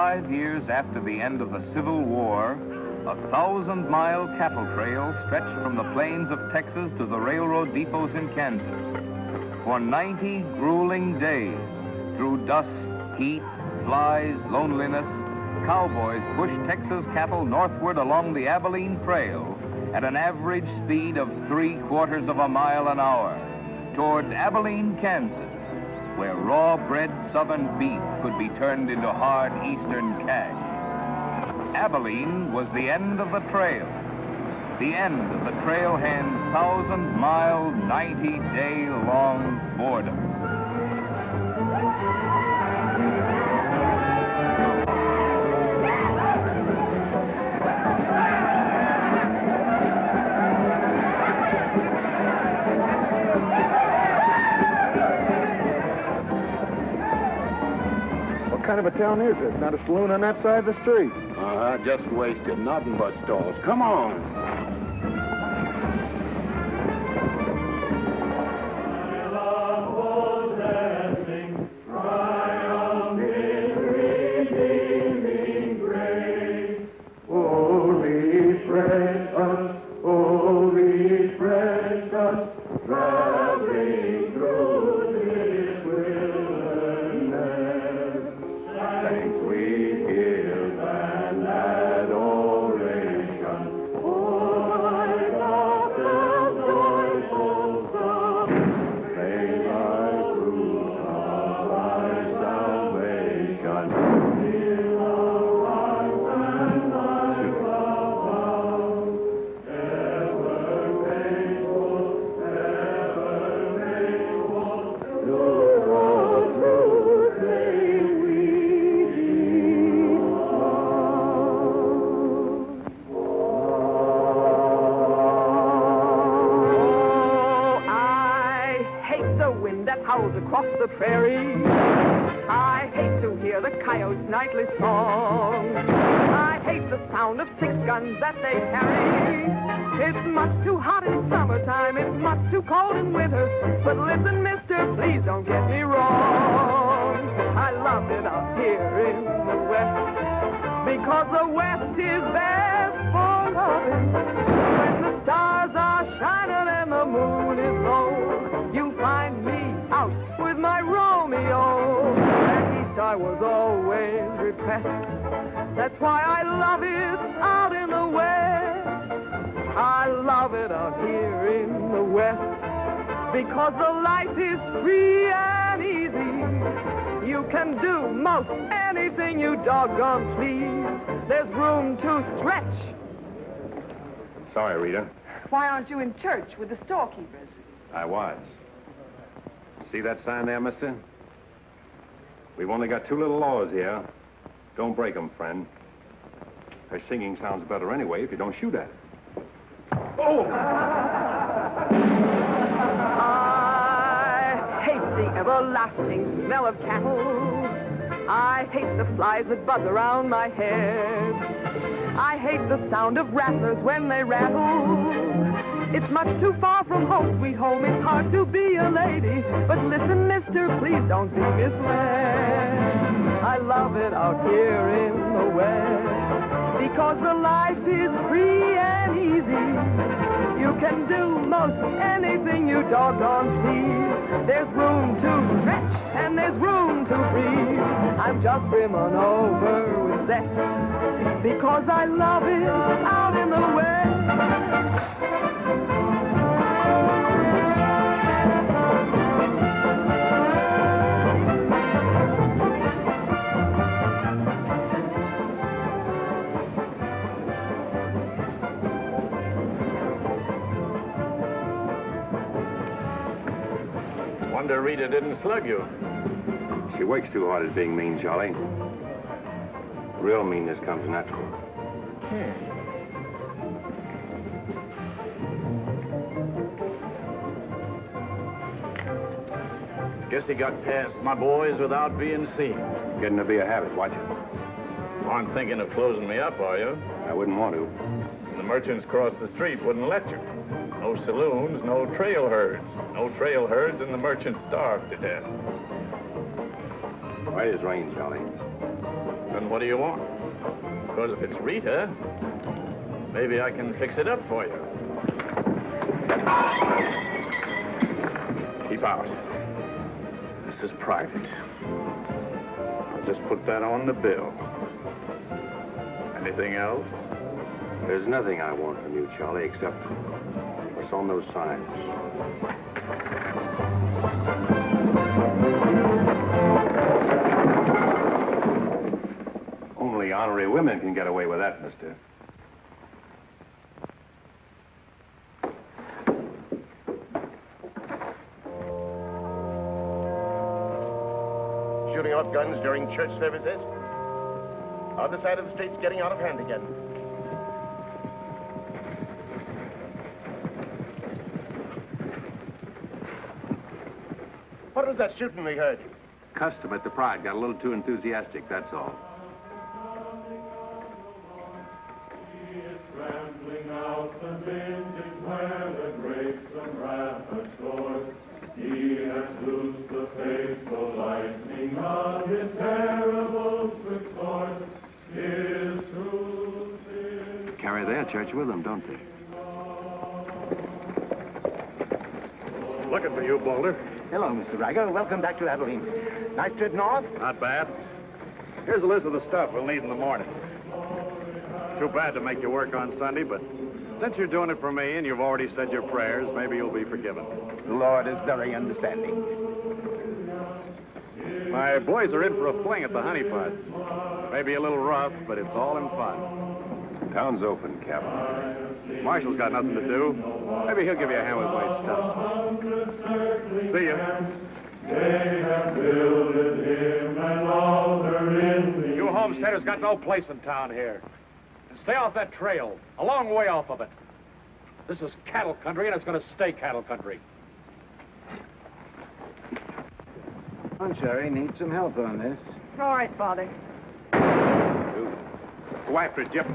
5 years after the end of the Civil War, a 1,000-mile cattle trail stretched from the plains of Texas to the railroad depots in Kansas. For 90 grueling days, through dust, heat, flies, loneliness, cowboys pushed Texas cattle northward along the Abilene Trail at an average speed of 3/4 of a mile an hour toward Abilene, Kansas, where raw-bred southern beef could be turned into hard eastern cash. Abilene was the end of the trail, the end of the trailhand's 1,000-mile, 90-day-long boredom. What kind of a town is this? Not a saloon on that side of the street. Just wasted. Nothing but stalls. Come on. Across the prairie, I hate to hear the coyotes' nightly song. I hate the sound of 6 guns that they carry. It's much too hot in summertime, it's much too cold in winter. But listen, mister, please don't get me wrong. I love it out here in the West, because the West is best for loving. When the stars are shining and the moon is low, you find me out with my Romeo. And east I was always repressed. That's why I love it out in the West. I love it out here in the West, because the life is free and easy. You can do most anything you doggone please. There's room to stretch. Sorry, Rita. Why aren't you in church with the storekeepers? I was. See that sign there, mister? We've only got 2 little laws here. Don't break them, friend. Her singing sounds better anyway if you don't shoot at it. Oh! I hate the everlasting smell of cattle. I hate the flies that buzz around my head. I hate the sound of rattlers when they rattle. It's much too far from home, sweet home. It's hard to be a lady. But listen, mister, please don't be misled. I love it out here in the West, because the life is free and easy. You can do most anything you doggone please. There's room to stretch and there's room to breathe. I'm just brimming over with zest, because I love it out in the West. Wonder Rita didn't slug you. She works too hard at being mean, Charlie. Real meanness comes natural. Guess he got past my boys without being seen. Getting to be a habit, watch it. Aren't thinking of closing me up, are you? I wouldn't want to. The merchants across the street wouldn't let you. No saloons, no trail herds. No trail herds, and the merchants starved to death. Why is rain, Charlie? Then what do you want? Because if it's Rita, maybe I can fix it up for you. Keep out. This is private. I'll just put that on the bill. Anything else? There's nothing I want from you, Charlie, except what's on those signs. Only honorary women can get away with that, mister. Shooting off guns during church services. Other side of the street's getting out of hand again. What was that shooting we heard? Custom at the Pride got a little too enthusiastic, that's all. Carry their church with them, don't they? Looking for you, Boulder. Hello, Mr. Riger. Welcome back to Abilene. Nice trip north? Not bad. Here's a list of the stuff we'll need in the morning. Too bad to make you work on Sunday, but since you're doing it for me and you've already said your prayers, maybe you'll be forgiven. The Lord is very understanding. My boys are in for a fling at the honey pots. Maybe a little rough, but it's all in fun. Town's open, Captain. Marshall's got nothing to do. Maybe he'll give you a hand with my stuff. See ya. You homesteaders got no place in town here. And stay off that trail, a long way off of it. This is cattle country, and it's going to stay cattle country. Cherry needs some help on this. All right, Father. Go after it, Jip.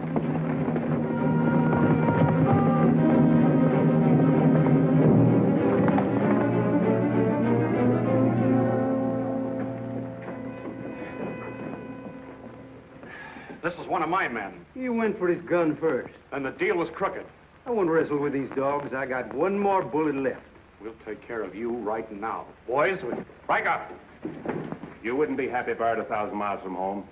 This is one of my men. He went for his gun first. And the deal was crooked. I won't wrestle with these dogs. I got one more bullet left. We'll take care of you right now. Boys, break up. You wouldn't be happy buried 1,000 miles from home.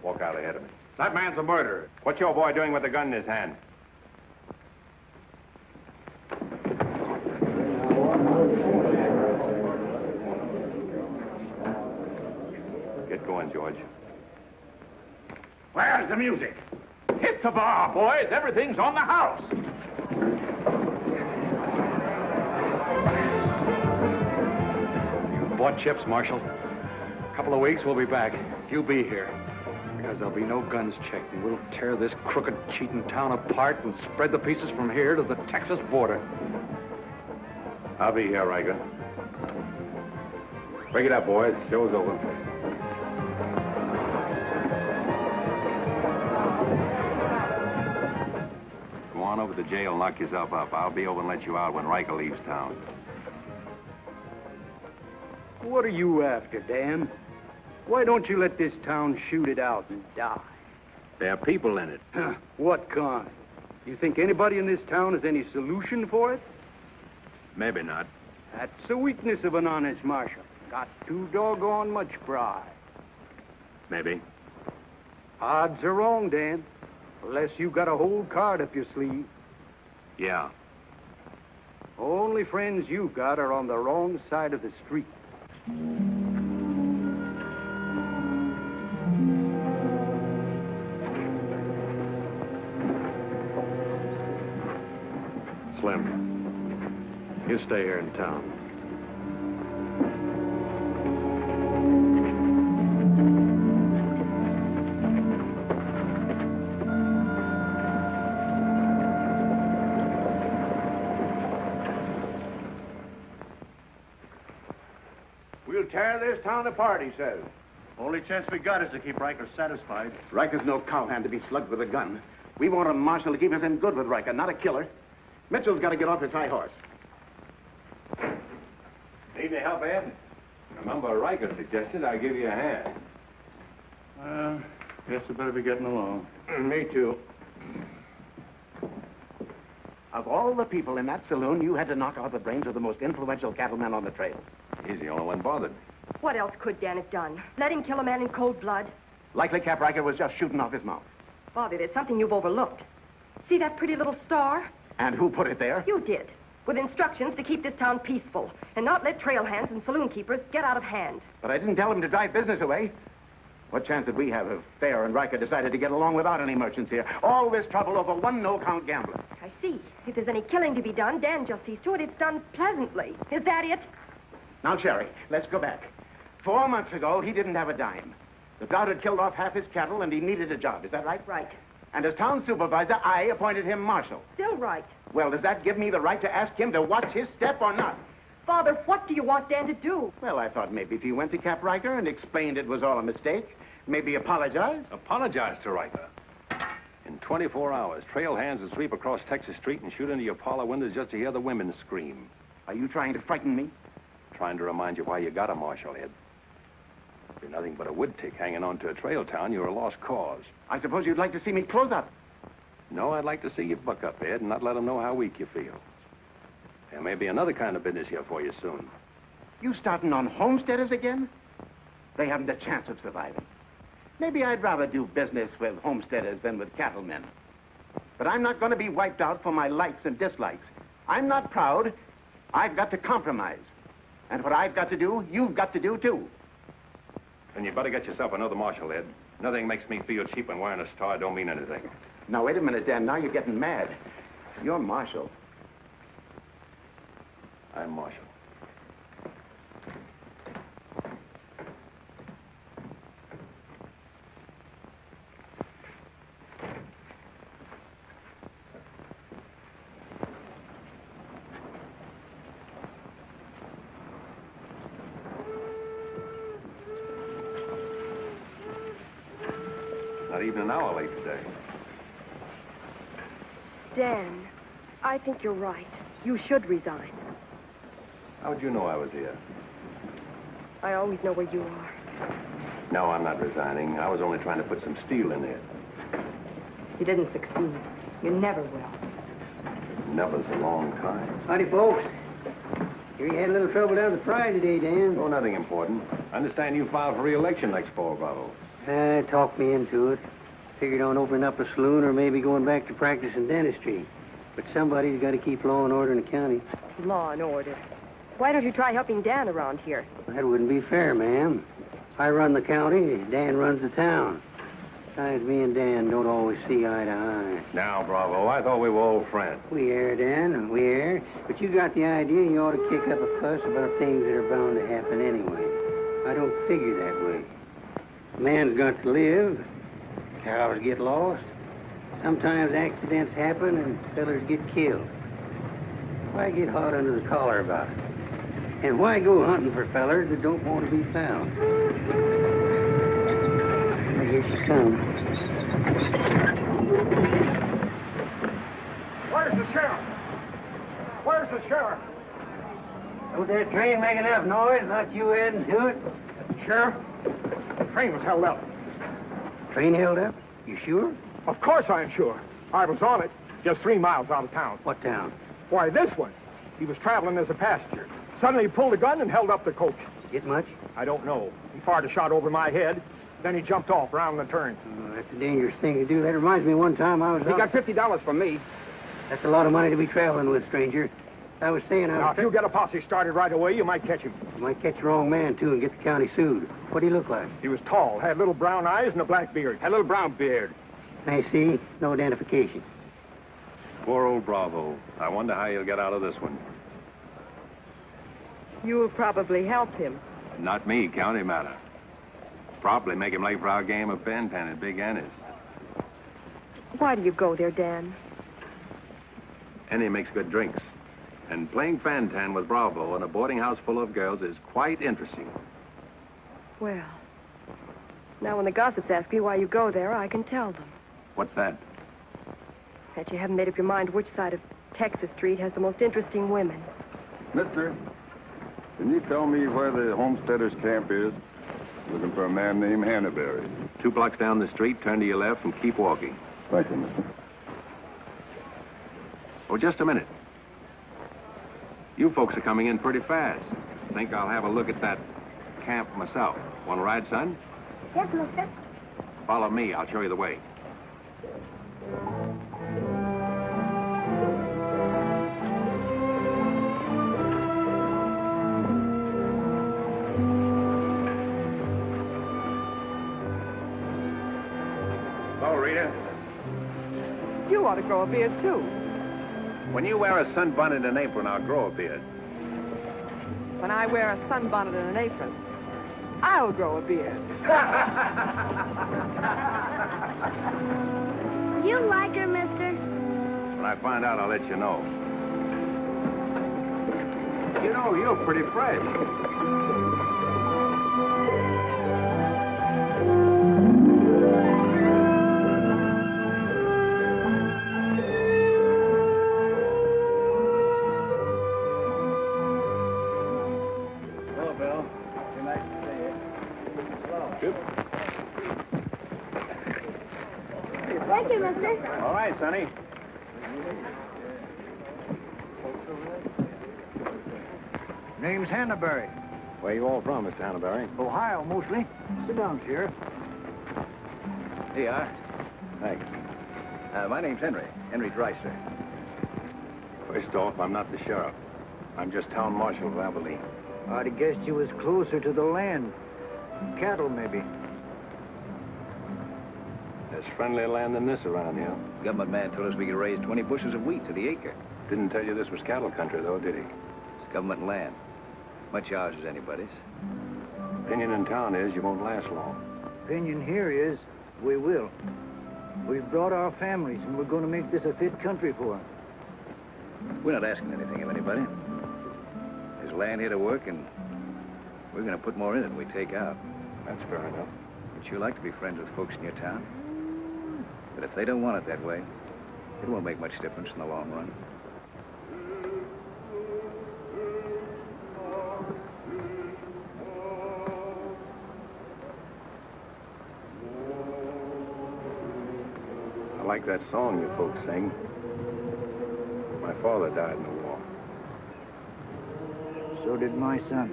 Walk out ahead of me. That man's a murderer. What's your boy doing with a gun in his hand? Get going, George. Where's the music? Hit the bar, boys. Everything's on the house. You bought chips, Marshal. A couple of weeks, we'll be back. You be here. Because there'll be no guns checked, and we'll tear this crooked, cheating town apart and spread the pieces from here to the Texas border. I'll be here, Riker. Break it up, boys. Show's over. Go on over to the jail and lock yourself up. I'll be over and let you out when Riker leaves town. What are you after, Dan? Why don't you let this town shoot it out and die? There are people in it. What kind? You think anybody in this town has any solution for it? Maybe not. That's the weakness of an honest marshal. Got too doggone much pride. Maybe. Odds are wrong, Dan. Unless you got a whole card up your sleeve. Yeah. Only friends you got are on the wrong side of the street. Slim, you stay here in town. We'll tear this town apart, he says. Only chance we got is to keep Riker satisfied. Riker's no cowhand to be slugged with a gun. We want a marshal to keep us in good with Riker, not a killer. Mitchell's got to get off his high horse. Need any help, Ed? Remember, Riker suggested I give you a hand. Guess I better be getting along. Me too. Of all the people in that saloon, you had to knock out the brains of the most influential cattleman on the trail. He's the only one bothered. What else could Dan have done? Let him kill a man in cold blood? Likely Cap Riker was just shooting off his mouth. Bobby, there's something you've overlooked. See that pretty little star? And who put it there? You did. With instructions to keep this town peaceful and not let trail hands and saloon keepers get out of hand. But I didn't tell him to drive business away. What chance did we have if Fair and Riker decided to get along without any merchants here? All this trouble over one no-count gambler. I see. If there's any killing to be done, Dan just sees to it it's done pleasantly. Is that it? Now, Sherry, let's go back. 4 months ago, he didn't have a dime. The drought had killed off half his cattle, and he needed a job. Is that right? Right. And as town supervisor, I appointed him marshal. Still right. Well, does that give me the right to ask him to watch his step or not? Father, what do you want Dan to do? Well, I thought maybe if he went to Cap Riker and explained it was all a mistake, maybe apologize. Apologize to Riker. In 24 hours, trail hands will sweep across Texas Street and shoot into your parlor windows just to hear the women scream. Are you trying to frighten me? Trying to remind you why you got a marshal, Ed. If you're nothing but a wood tick hanging on to a trail town, you're a lost cause. I suppose you'd like to see me close up. No, I'd like to see you buck up, Ed, and not let them know how weak you feel. There may be another kind of business here for you soon. You starting on homesteaders again? They haven't a chance of surviving. Maybe I'd rather do business with homesteaders than with cattlemen. But I'm not going to be wiped out for my likes and dislikes. I'm not proud. I've got to compromise. And what I've got to do, you've got to do, too. Then you better get yourself another marshal, Ed. Nothing makes me feel cheap when wearing a star don't mean anything. Now, wait a minute, Dan. Now you're getting mad. You're marshal. I'm marshal. Not even an hour late today. Dan, I think you're right. You should resign. How'd you know I was here? I always know where you are. No, I'm not resigning. I was only trying to put some steel in there. You didn't succeed. You never will. Never's a long time. Howdy, folks. Here you had a little trouble down at the Pride today, Dan. Oh, nothing important. I understand you filed for re-election next fall, Bravo. Talked me into it. Figured on opening up a saloon or maybe going back to practice in dentistry. But somebody's got to keep law and order in the county. Law and order. Why don't you try helping Dan around here? That wouldn't be fair, ma'am. I run the county, Dan runs the town. Besides, me and Dan don't always see eye to eye. Now, Bravo, I thought we were old friends. We are, Dan, we are. But you got the idea you ought to kick up a fuss about things that are bound to happen anyway. I don't figure that way. A man's got to live. Cows get lost. Sometimes accidents happen and fellers get killed. Why get hot under the collar about it? And why go hunting for fellers that don't want to be found? Here she comes. Where's the sheriff? Where's the sheriff? Don't that train make enough noise? Not you adding to it? Sheriff, the train was held up. Train held up? You sure? Of course I'm sure. I was on it, just 3 miles out of town. What town? Why, this one. He was traveling as a passenger. Suddenly he pulled a gun and held up the coach. Get much? I don't know. He fired a shot over my head. Then he jumped off around the turn. Oh, that's a dangerous thing to do. That reminds me one time I was He out... got $50 from me. That's a lot of money to be traveling with, stranger. I was saying I Now, was... if you get a posse started right away, you might catch him. You might catch the wrong man, too, and get the county sued. What'd he look like? He was tall, had little brown eyes and a black beard. A little brown beard. I see. No identification. Poor old Bravo. I wonder how he'll get out of this one. You'll probably help him. Not me, county matter. Probably make him late for our game of pan-pan at Big Annie's. Why do you go there, Dan? Annie makes good drinks. And playing fan-tan with Bravo in a boarding house full of girls is quite interesting. Well, now when the gossips ask me why you go there, I can tell them. What's that? That you haven't made up your mind which side of Texas Street has the most interesting women. Mister, can you tell me where the homesteaders' camp is? Looking for a man named Hannaberry. 2 blocks down the street, turn to your left and keep walking. Thank you, mister. Oh, just a minute. You folks are coming in pretty fast. Think I'll have a look at that camp myself. Want to ride, son? Yes, mister. Follow me. I'll show you the way. Hello, Rita. You ought to grow a beard, too. When you wear a sunbonnet and an apron, I'll grow a beard. When I wear a sunbonnet and an apron, I'll grow a beard. You like her, mister? When I find out, I'll let you know. You know, you're pretty fresh. Thank you, mister. All right, Sonny. Name's Hannaberry. Where you all from, Mr. Hannaberry? Ohio, mostly. Sit down, Sheriff. Here you are. Thanks. My name's Henry. Henry Dreister. First off, I'm not the sheriff. I'm just town marshal of Abilene. I'd have guessed you was closer to the land. Cattle, maybe. There's friendlier land than this around here. Government man told us we could raise 20 bushels of wheat to the acre. Didn't tell you this was cattle country, though, did he? It's government land. Much ours as anybody's. Opinion in town is you won't last long. Opinion here is we will. We've brought our families, and we're going to make this a fit country for them. We're not asking anything of anybody. There's land here to work, and we're going to put more in it than we take out. That's fair enough. Would you like to be friends with folks in your town? But if they don't want it that way, it won't make much difference in the long run. I like that song you folks sing. My father died in the war. So did my son.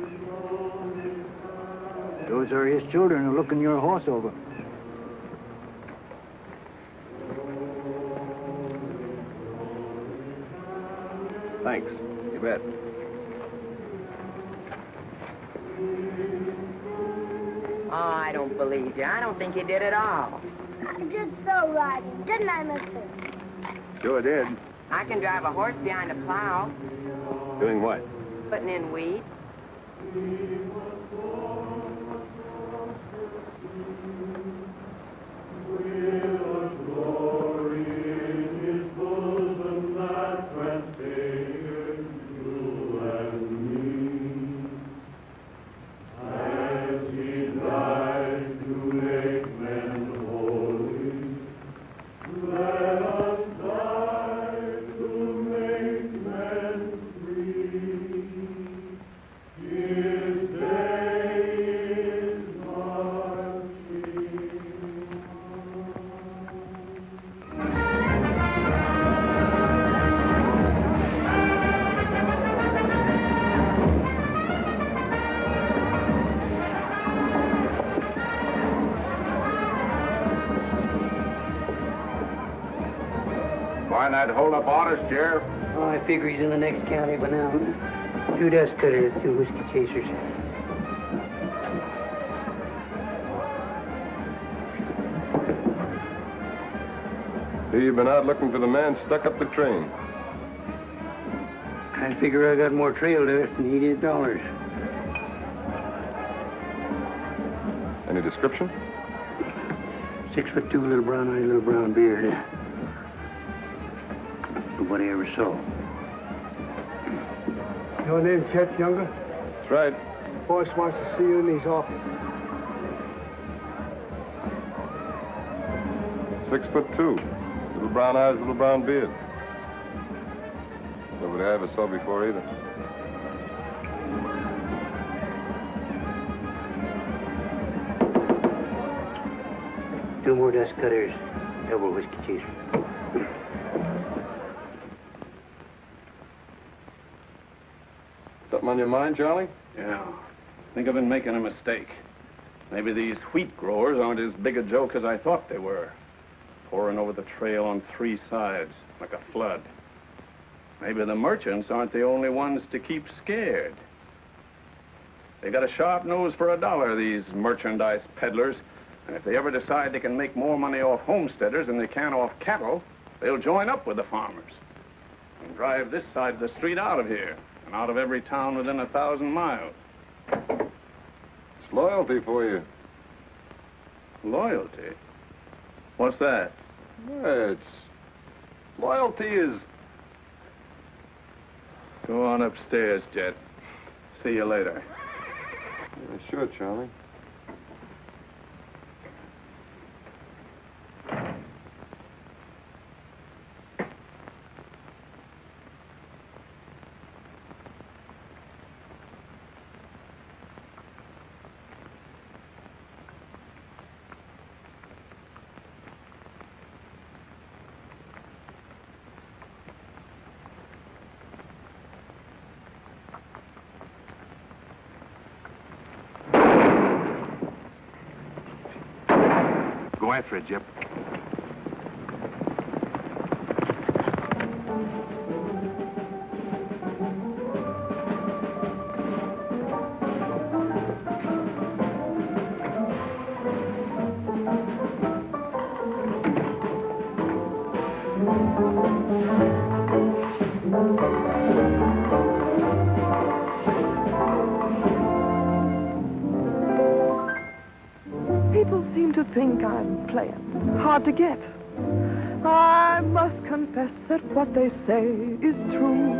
Those are his children who are looking your horse over. Thanks. You bet. Oh, I don't believe you. I don't think you did at all. I did so right, didn't I, mister? Sure did. I can drive a horse behind a plow, Doing what? putting in wheat. Find that hold-up artist, Sheriff? Oh, I figure he's in the next county by now. 2 dust cutters, 2 whiskey chasers. See, you've been out looking for the man stuck up the train. I figure I got more trail dust than he did dollars. Any description? 6'2", little brown eyes, little brown beard. Nobody ever saw. Your name, Chet Younger? That's right. Boss wants to see you in his office. 6'2", little brown eyes, little brown beard. Nobody I ever saw before either. 2 more dust cutters, double whiskey chaser. Something on your mind, Charlie? Yeah. I think I've been making a mistake. Maybe these wheat growers aren't as big a joke as I thought they were. Pouring over the trail on 3 sides, like a flood. Maybe the merchants aren't the only ones to keep scared. They got a sharp nose for $1, these merchandise peddlers. And if they ever decide they can make more money off homesteaders than they can off cattle, they'll join up with the farmers and drive this side of the street out of here and out of every town within 1,000 miles. It's loyalty for you. Loyalty? What's that? Loyalty is... Go on upstairs, Jet. See you later. Yeah, sure, Charlie. Go after it, Jip. People seem to think I'm playing hard to get. I must confess that what they say is true.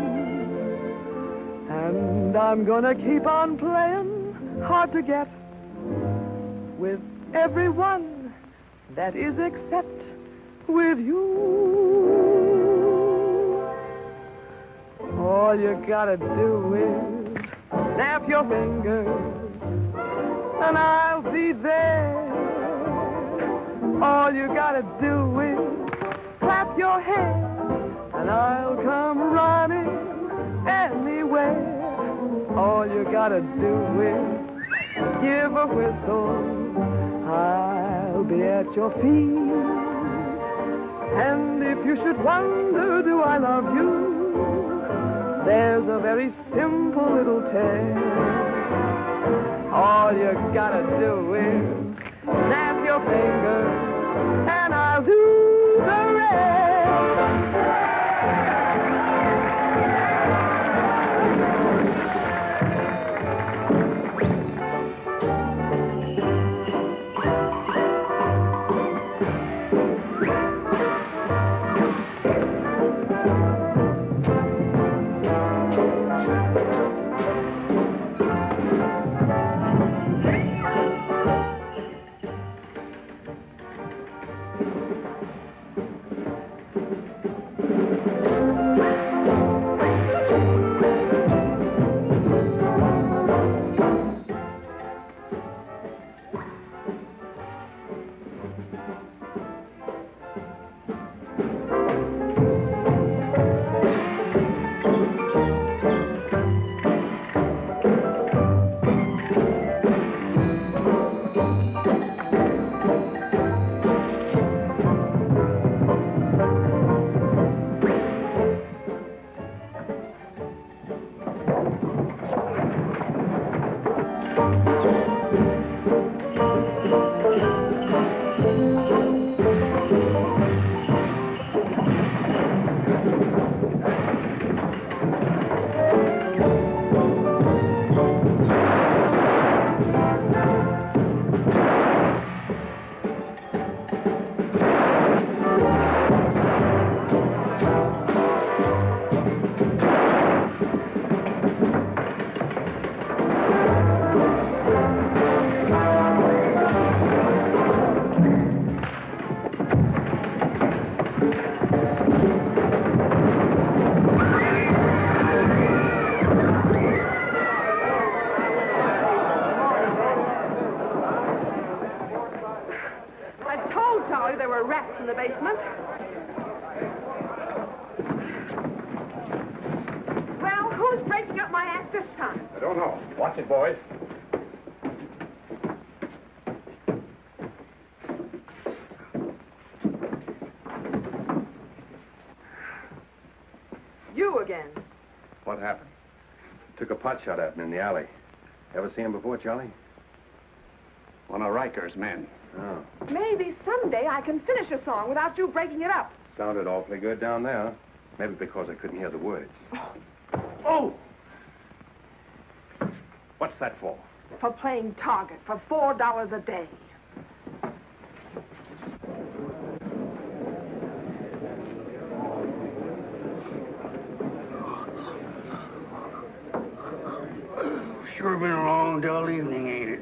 And I'm gonna keep on playing hard to get with everyone, that is except with you. All you gotta do is snap your fingers and I'll be there. All you gotta do is clap your hands and I'll come running anywhere. All you gotta do is give a whistle, I'll be at your feet. And if you should wonder, do I love you? There's a very simple little tale. All you gotta do is snap your fingers and I'll do the rest. in the basement. Well, who's breaking up my act this time? I don't know. Watch it, boys. You again. What happened? Took a pot shot at me in the alley. Ever see him before, Charlie? One of Riker's men. Oh. Maybe someday I can finish a song without you breaking it up. Sounded awfully good down there. Maybe because I couldn't hear the words. Oh! What's that for? For playing target for $4 a day. Sure been a long, dull evening, ain't it?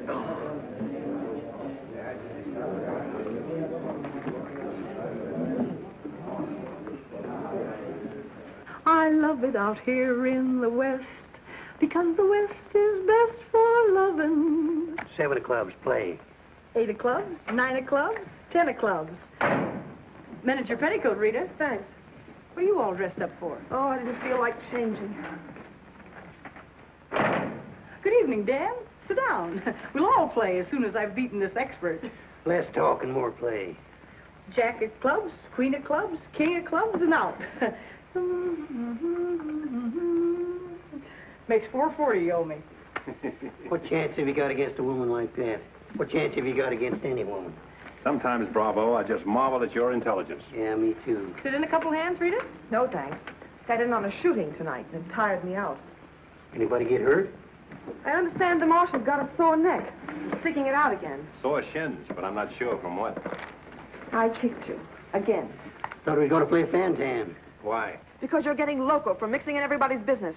I love it out here in the West, because the West is best for loving. 7 of clubs, play. 8 of clubs, 9 of clubs, 10 of clubs. Miniature petticoat, Rita. Thanks. What are you all dressed up for? Oh, I didn't feel like changing. Good evening, Dan. Sit down. We'll all play as soon as I've beaten this expert. Less talk and more play. Jack of clubs, queen of clubs, king of clubs, and out. Makes $4.40 you owe me. What chance have you got against a woman like that? What chance have you got against any woman? Sometimes, Bravo, I just marvel at your intelligence. Yeah, me too. Sit in a couple hands, Rita? No, thanks. Sat in on a shooting tonight, and it tired me out. Anybody get hurt? I understand the marshal's got a sore neck. He's sticking it out again. Sore shins, but I'm not sure from what. I kicked you. Again. Thought we were going to play Fantan. Why? Because you're getting loco for mixing in everybody's business.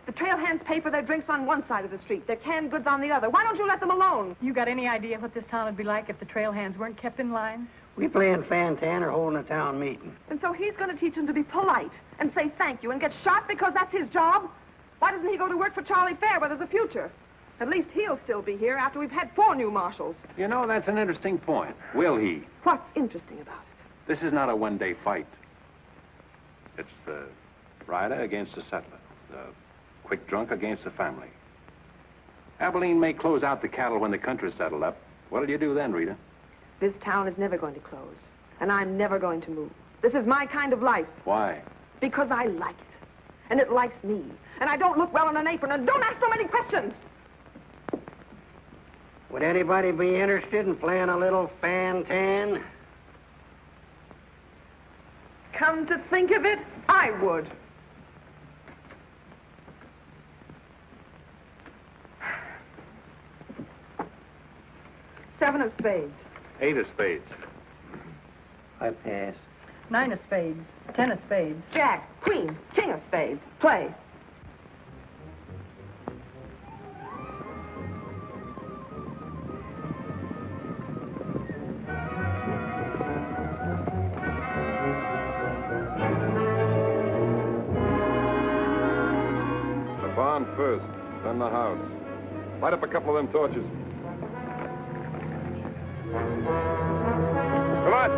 The trail hands pay for their drinks on one side of the street, their canned goods on the other. Why don't you let them alone? You got any idea what this town would be like if the trail hands weren't kept in line? We playing Fantan or holding a town meeting. And so he's going to teach them to be polite and say thank you and get shot because that's his job? Why doesn't he go to work for Charlie Fair where there's a future? At least he'll still be here after we've had 4 new marshals. You know, that's an interesting point. Will he? What's interesting about it? This is not a one-day fight. It's the rider against the settler. The quick drunk against the family. Abilene may close out the cattle when the country's settled up. What'll you do then, Rita? This town is never going to close, and I'm never going to move. This is my kind of life. Why? Because I like it, and it likes me, and I don't look well in an apron, and don't ask so many questions. Would anybody be interested in playing a little Fantan? Come to think of it, I would. Seven of spades. 8 of spades. I pass. 9 of spades, 10 of spades. Jack, queen, king of spades. Play. The barn first, then the house. Light up a couple of them torches. Come on!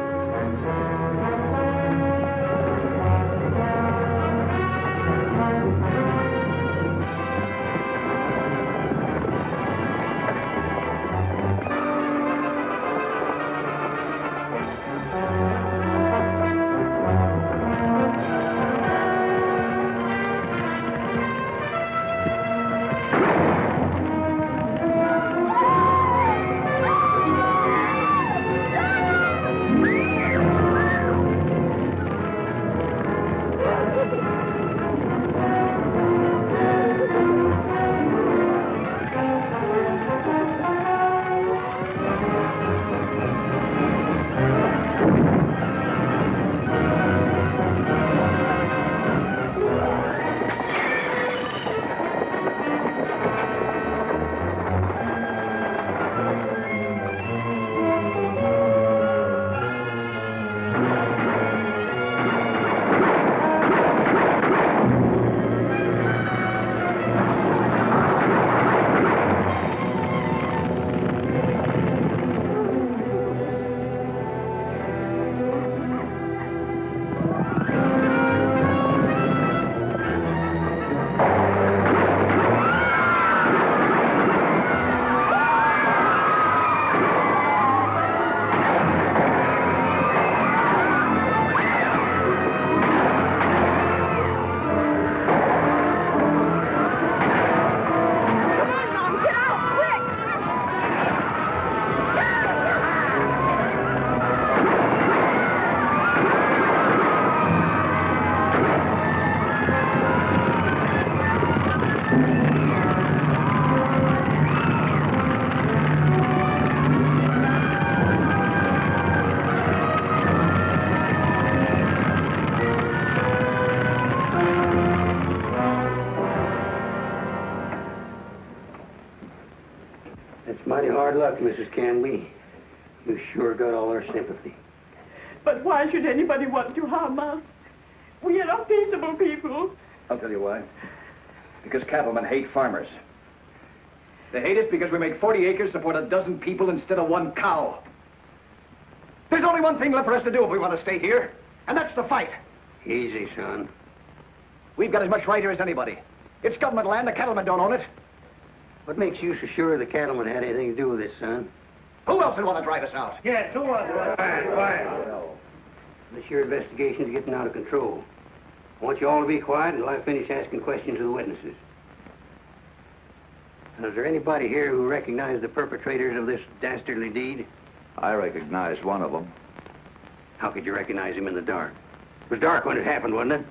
That's mighty hard luck, Mrs. Canby. You sure got all our sympathy. But why should anybody want to harm us? We are peaceable people. I'll tell you why. Because cattlemen hate farmers. They hate us because we make 40 acres support a dozen people instead of one cow. There's only one thing left for us to do if we want to stay here, and that's to fight. Easy, son. We've got as much right here as anybody. It's government land. The cattlemen don't own it. What makes you so sure the cattlemen had anything to do with this, son? Who else would want to drive us out? Yes, who wants to? Quiet. This your investigation's getting out of control. I want you all to be quiet until I finish asking questions of the witnesses. Now, is there anybody here who recognized the perpetrators of this dastardly deed? I recognize one of them. How could you recognize him in the dark? It was dark when it happened, wasn't it?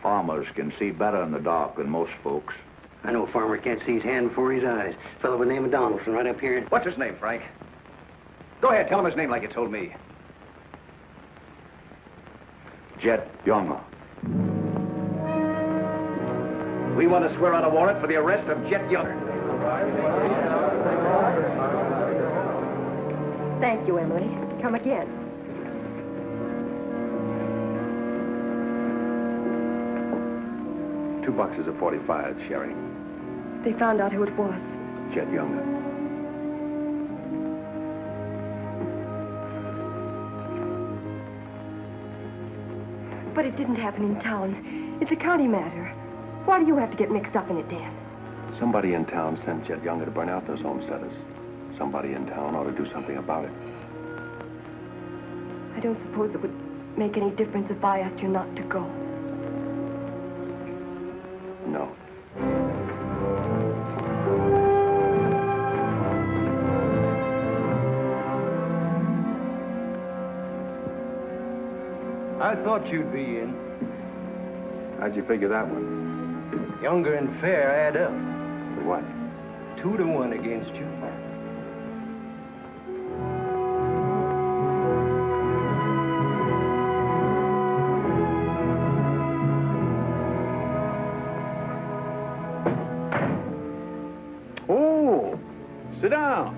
Farmers can see better in the dark than most folks. I know a farmer can't see his hand before his eyes. A fellow by the name of Donaldson right up here. What's his name, Frank? Go ahead, tell him his name like you told me. Jet Younger. We want to swear out a warrant for the arrest of Jet Younger. Thank you, Emily. Come again. Two boxes of 45, Sherry. They found out who it was. Jet Younger. But it didn't happen in town. It's a county matter. Why do you have to get mixed up in it, Dan? Somebody in town sent Jet Younger to burn out those homesteaders. Somebody in town ought to do something about it. I don't suppose it would make any difference if I asked you not to go. No. I thought you'd be in. How'd you figure that one? Younger and Fair add up. What? 2-1 against you. Oh, sit down.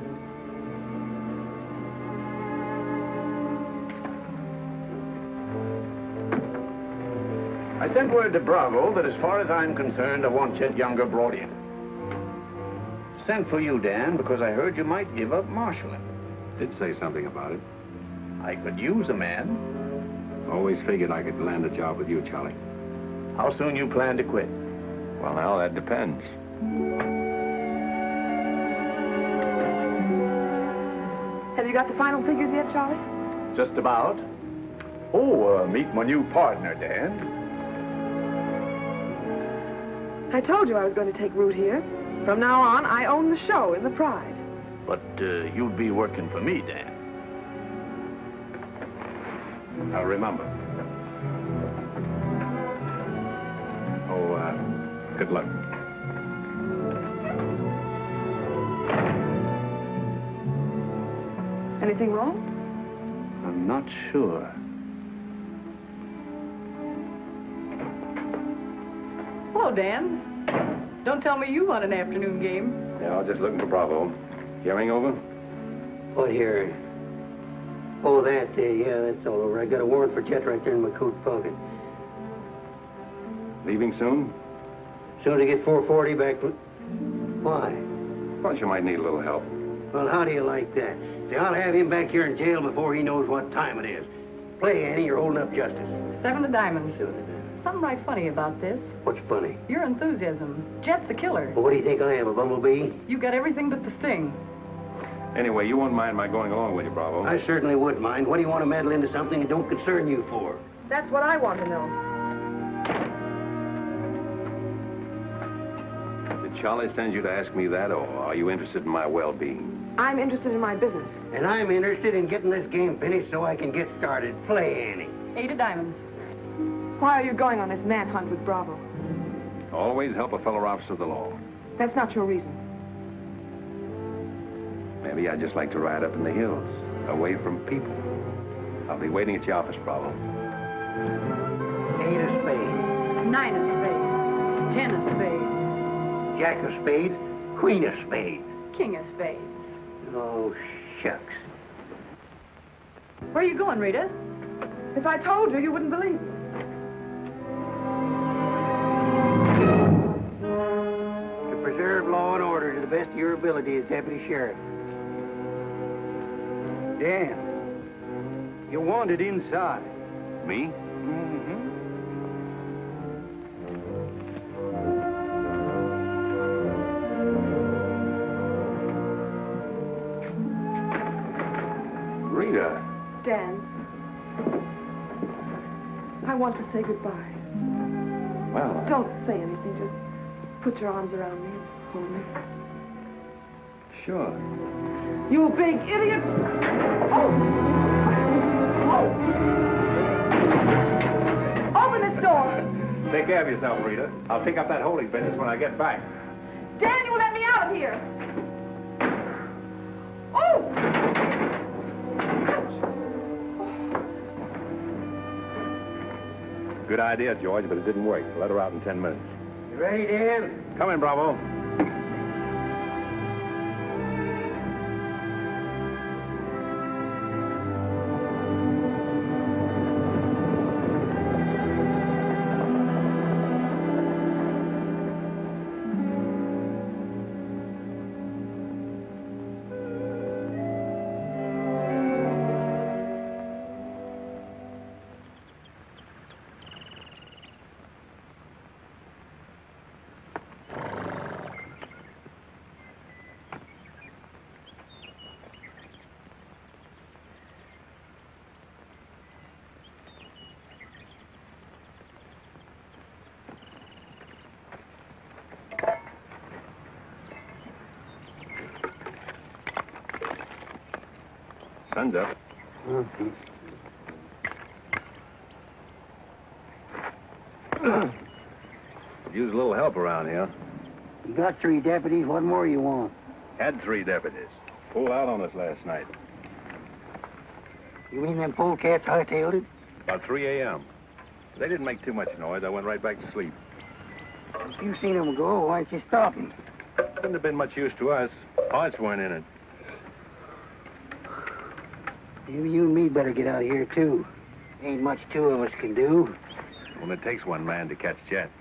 I sent word to Bravo that as far as I'm concerned, I want Chet Younger brought in. Sent for you, Dan, because I heard you might give up marshaling. Did say something about it. I could use a man. Always figured I could land a job with you, Charlie. How soon you plan to quit? Well, now, that depends. Have you got the final figures yet, Charlie? Just about. Oh, meet my new partner, Dan. I told you I was going to take root here. From now on, I own the show in the Pride. But you'd be working for me, Dan. Now, remember. Good luck. Anything wrong? I'm not sure. Hello, Dan. Don't tell me you won an afternoon game. Yeah, I was just looking for Bravo. Hearing over? What here? Oh, that, yeah, that's all over. I got a warrant for Chet right there in my coat pocket. Leaving soon? Soon to get 440 back to... Why? Thought you might need a little help. Well, how do you like that? See, I'll have him back here in jail before he knows what time it is. Play, Annie, you're holding up justice. 7 of diamonds. Something right funny about this. What's funny? Your enthusiasm. Jet's a killer. Well, what do you think I am, a bumblebee? You got everything but the sting. Anyway, you won't mind my going along with you, Bravo. I certainly would mind. What do you want to meddle into something that don't concern you for? That's what I want to know. Did Charlie send you to ask me that, or are you interested in my well-being? I'm interested in my business. And I'm interested in getting this game finished so I can get started. Play, Annie. 8 of diamonds. Why are you going on this manhunt with Bravo? Always help a fellow officer of the law. That's not your reason. Maybe I'd just like to ride up in the hills, away from people. I'll be waiting at your office, Bravo. 8 of spades. 9 of spades. 10 of spades. Jack of spades. Queen of spades. king of spades. Oh, shucks. Where are you going, Rita? If I told you, you wouldn't believe me. To preserve law and order to the best of your ability as deputy sheriff. Dan, you're wanted inside. Me? Mm-hmm. Rita. Dan, I want to say goodbye. Well, Don't say anything. Just put your arms around me and hold me. sure. You big idiot! Oh! Open this door! Take care of yourself, Rita. I'll pick up that holding business when I get back. Dan, you let me out of here! Oh! Good idea, George, but it didn't work. Let her out in 10 minutes. You ready, Dan? Come in, Bravo. Sun's up. Okay. Use a little help around here. You got 3 deputies. What more you want? Had 3 deputies. Pulled out on us last night. You mean them polecats hightailed it? About 3 a.m. They didn't make too much noise. I went right back to sleep. If you seen them go, why don't you stop them? Wouldn't have been much use to us. Parts weren't in it. You and me better get out of here, too. Ain't much 2 of us can do. Well, it takes one man to catch Jet.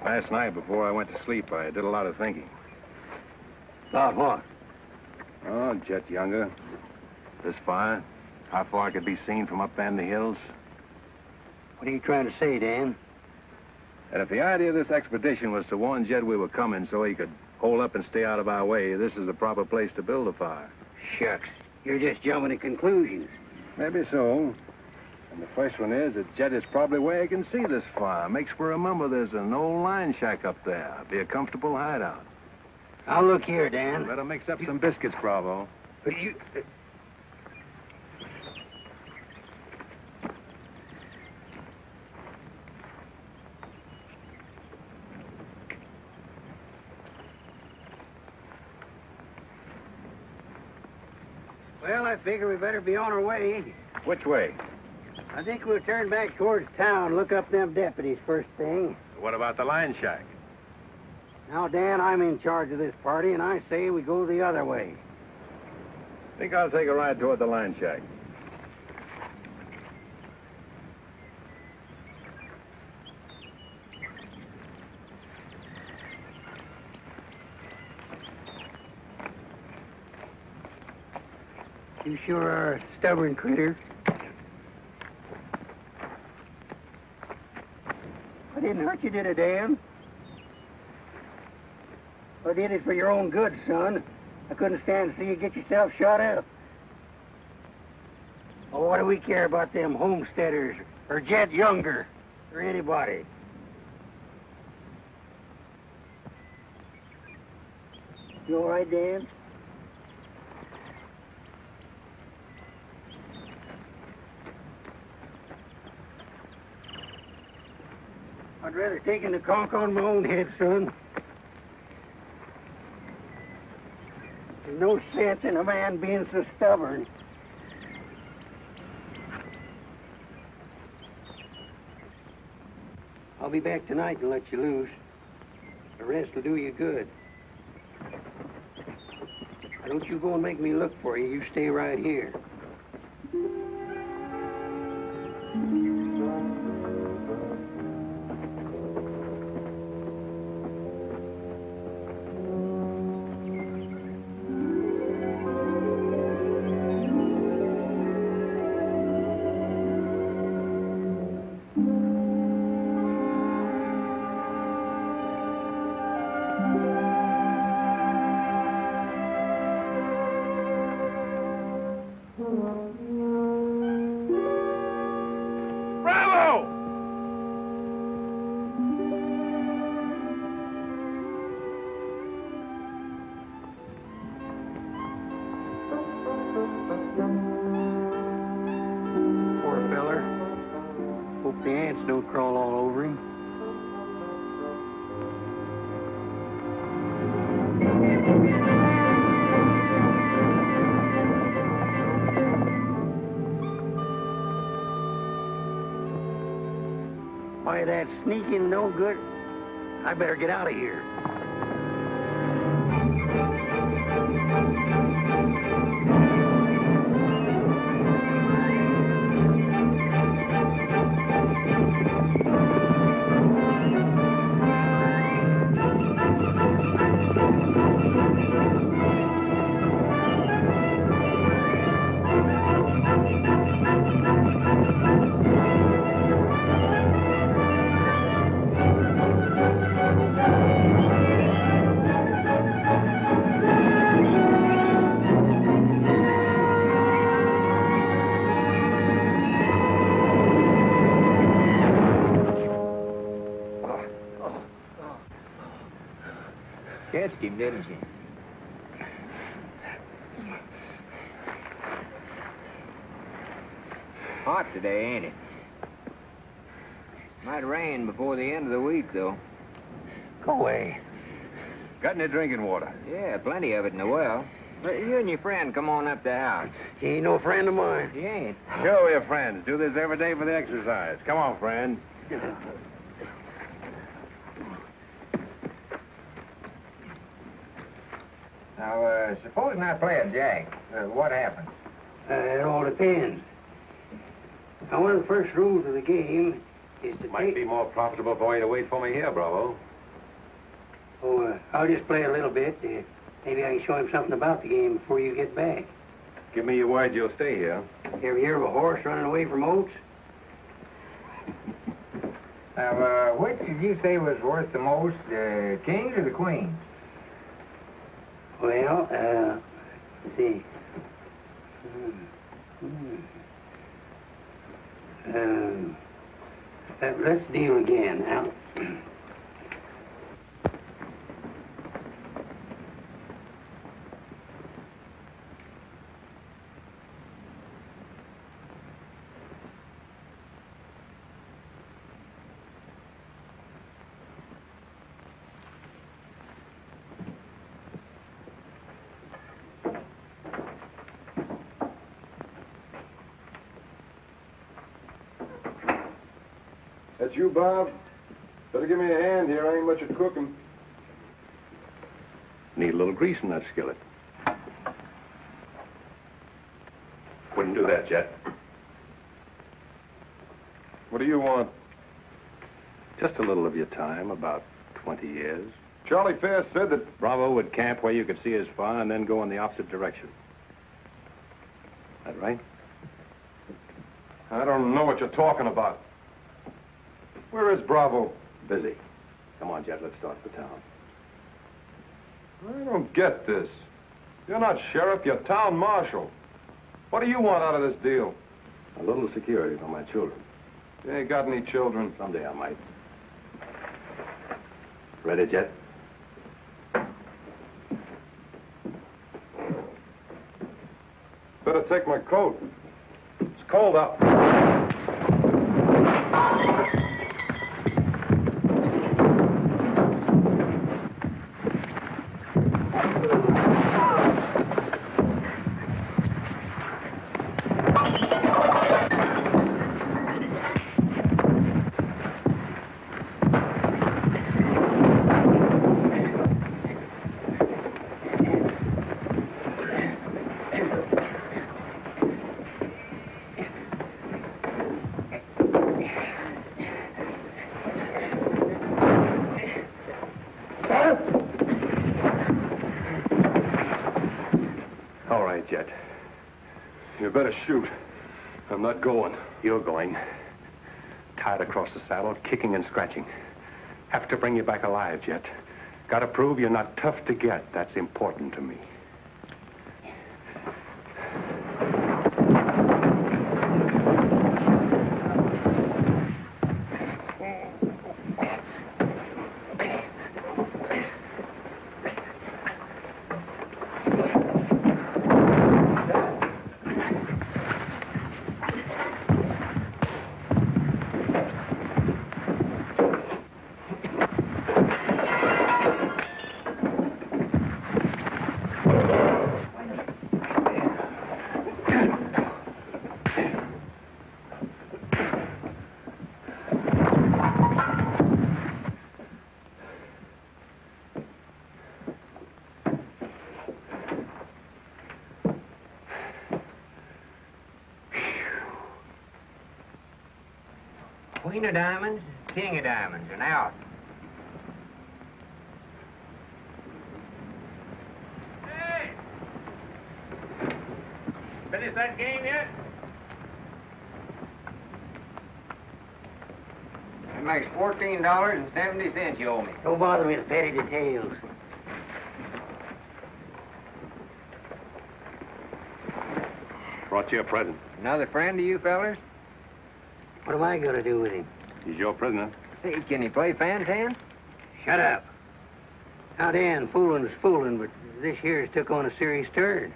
Last night, before I went to sleep, I did a lot of thinking. About what? Oh, Jet Younger. This fire. How far it could be seen from up there in the hills. What are you trying to say, Dan? And if the idea of this expedition was to warn Jed we were coming so he could hold up and stay out of our way, this is the proper place to build a fire. Shucks. You're just jumping to conclusions. Maybe so. And the first one is that Jed is probably where he can see this fire. Makes for remember there's an old line shack up there. Be a comfortable hideout. Now, look here, Dan. Better mix up some biscuits, Bravo. You... Well, I figure we better be on our way. Which way? I think we'll turn back towards town, look up them deputies first thing. What about the line shack? Now, Dan, I'm in charge of this party, and I say we go the other way. Think I'll take a ride toward the line shack. You sure are a stubborn critter. I didn't hurt you, did I, Dan? I did it for your own good, son. I couldn't stand to see you get yourself shot up. Oh, what do we care about them homesteaders or Jed Younger or anybody? You all right, Dan? I'd rather take the conk on my own head, son. There's no sense in a man being so stubborn. I'll be back tonight to let you loose. The rest will do you good. Now, don't you go and make me look for you. You stay right here. The ants don't crawl all over him. Why, that sneaking no good. I better get out of here. Catched him, didn't you? Hot today, ain't it? Might rain before the end of the week, though. Go away. Got any drinking water? Yeah, plenty of it in the well. But you and your friend come on up to the house. He ain't no friend of mine. He ain't. Sure, we're friends. Do this every day for the exercise. Come on, friend. Now, supposing I play a jack, what happens? It all depends. Now, one of the first rules of the game is to Might be more profitable for you to wait for me here, Bravo. Oh, I'll just play a little bit. Maybe I can show him something about the game before you get back. Give me your word you'll stay here. You ever hear of a horse running away from oats? Now, which did you say was worth the most, the kings or the queens? Well, let's see. Let's deal again. Now, That's you, Bob? Better give me a hand here. I ain't much at cooking. Need a little grease in that skillet. Wouldn't do that, Jet. What do you want? Just a little of your time, about 20 years. Charlie Fair said that... Bravo would camp where you could see his far and then go in the opposite direction. That right? I don't know what you're talking about. Where is Bravo? Busy. Come on, Jet, let's start for town. I don't get this. You're not sheriff, you're town marshal. What do you want out of this deal? A little security for my children. You ain't got any children. Someday I might. Ready, Jet? Better take my coat. It's cold out. yet. You better shoot. I'm not going. You're going. Tied across the saddle, kicking and scratching. Have to bring you back alive, Jet. Got to prove you're not tough to get. That's important to me. Queen of diamonds, king of diamonds, and out. Hey! Finish that game yet? That makes $14.70 you owe me. Don't bother me with petty details. Brought you a present. Another friend of you fellers? What am I going to do with him? He's your prisoner. Hey, can he play fan-tan? Shut up. Now, Dan, fooling is fooling, but this year's took on a serious turn.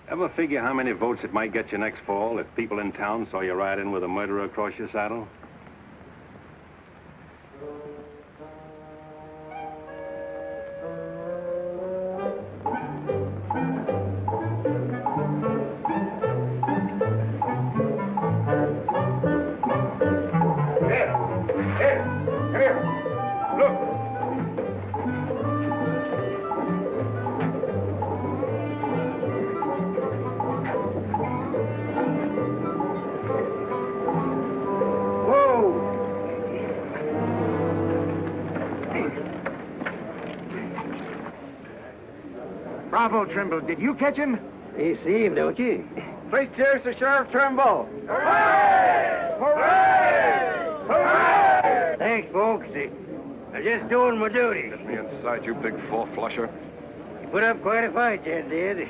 Ever figure how many votes it might get you next fall if people in town saw you ride in with a murderer across your saddle? Bravo, Trimble. Did you catch him? You see him, don't you? Please cheers to Sheriff Trimble. Hooray! Hooray! Hooray! Thanks, folks. I'm just doing my duty. Get me inside, you big four-flusher. You put up quite a fight, Jet did.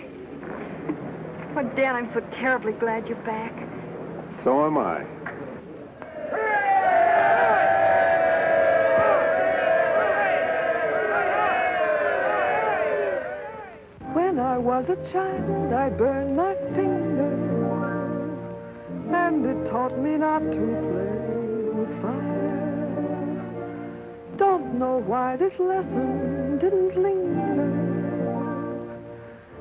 Oh, Dan, I'm so terribly glad you're back. So am I. When I was a child, I burned my finger, and it taught me not to play with fire. Don't know why this lesson didn't linger.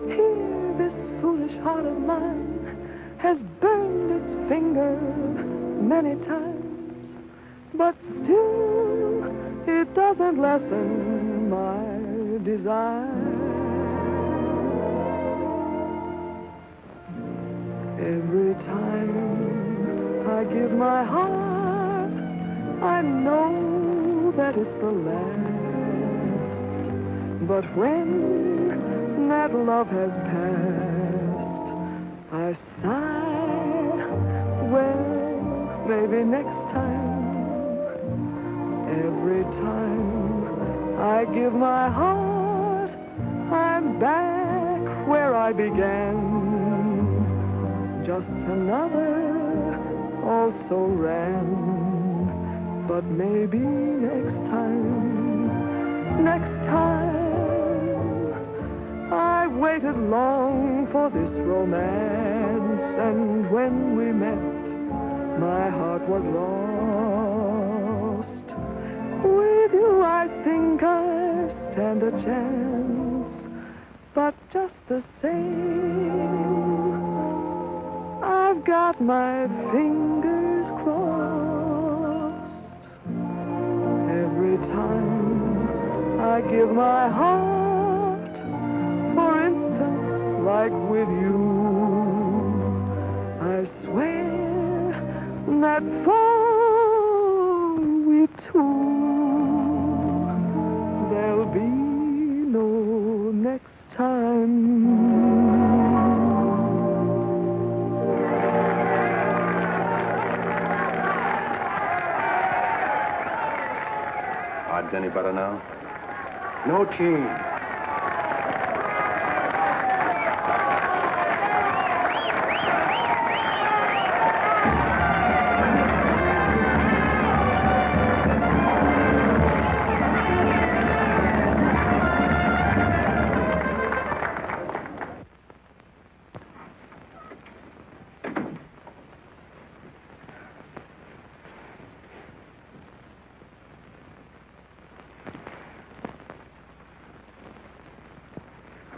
Here, this foolish heart of mine has burned its finger many times, but still, it doesn't lessen my desire. Every time I give my heart, I know that it's the last. But when that love has passed, I sigh, well, maybe next time. Every time I give my heart, I'm back where I began. Just another also ran, but maybe next time, I waited long for this romance, and when we met, my heart was lost. With you, I think I stand a chance, but just the same, I've got my fingers crossed. Every time I give my heart, for instance, like with you, I swear that for we two, there'll be no next time. roads any better now? No change.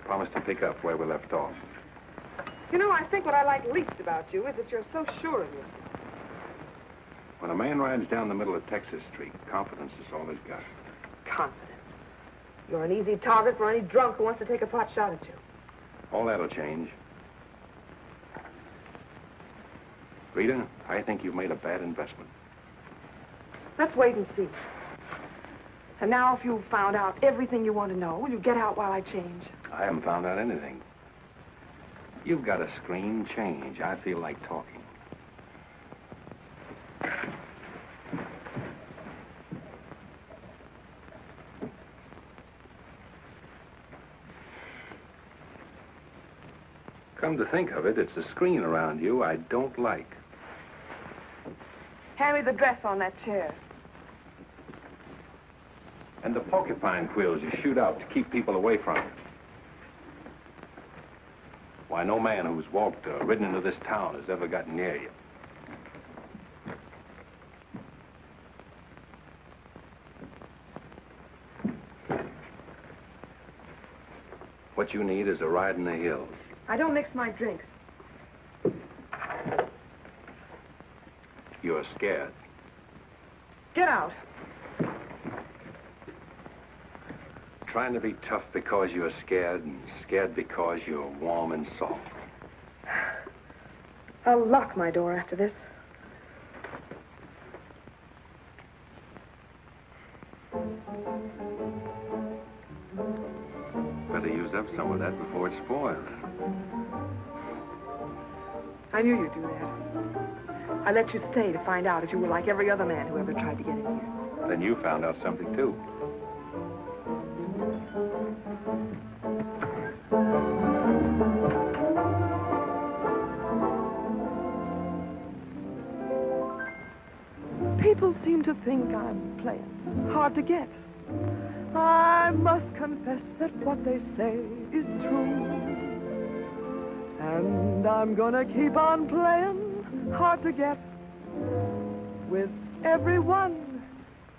Promise to pick up where we left off. You know, I think what I like least about you is that you're so sure of yourself. When a man rides down the middle of Texas Street, confidence is all he's got. Confidence. You're an easy target for any drunk who wants to take a pot shot at you. All that'll change. Rita, I think you've made a bad investment. Let's wait and see. And now, if you've found out everything you want to know, will you get out while I change? I haven't found out anything. You've got to scream change. I feel like talking. Come to think of it, it's the screen around you I don't like. Hand me the dress on that chair. And the porcupine quills you shoot out to keep people away from you. Why, no man who's walked or ridden into this town has ever gotten near you. What you need is a ride in the hills. I don't mix my drinks. You're scared. Get out. Trying to be tough because you're scared, and scared because you're warm and soft. I'll lock my door after this. Better use up some of that before it spoils. I knew you'd do that. I let you stay to find out if you were like every other man who ever tried to get in here. Then you found out something, too. People seem to think I'm playing hard to get. I must confess that what they say is true. And I'm gonna keep on playing hard to get with everyone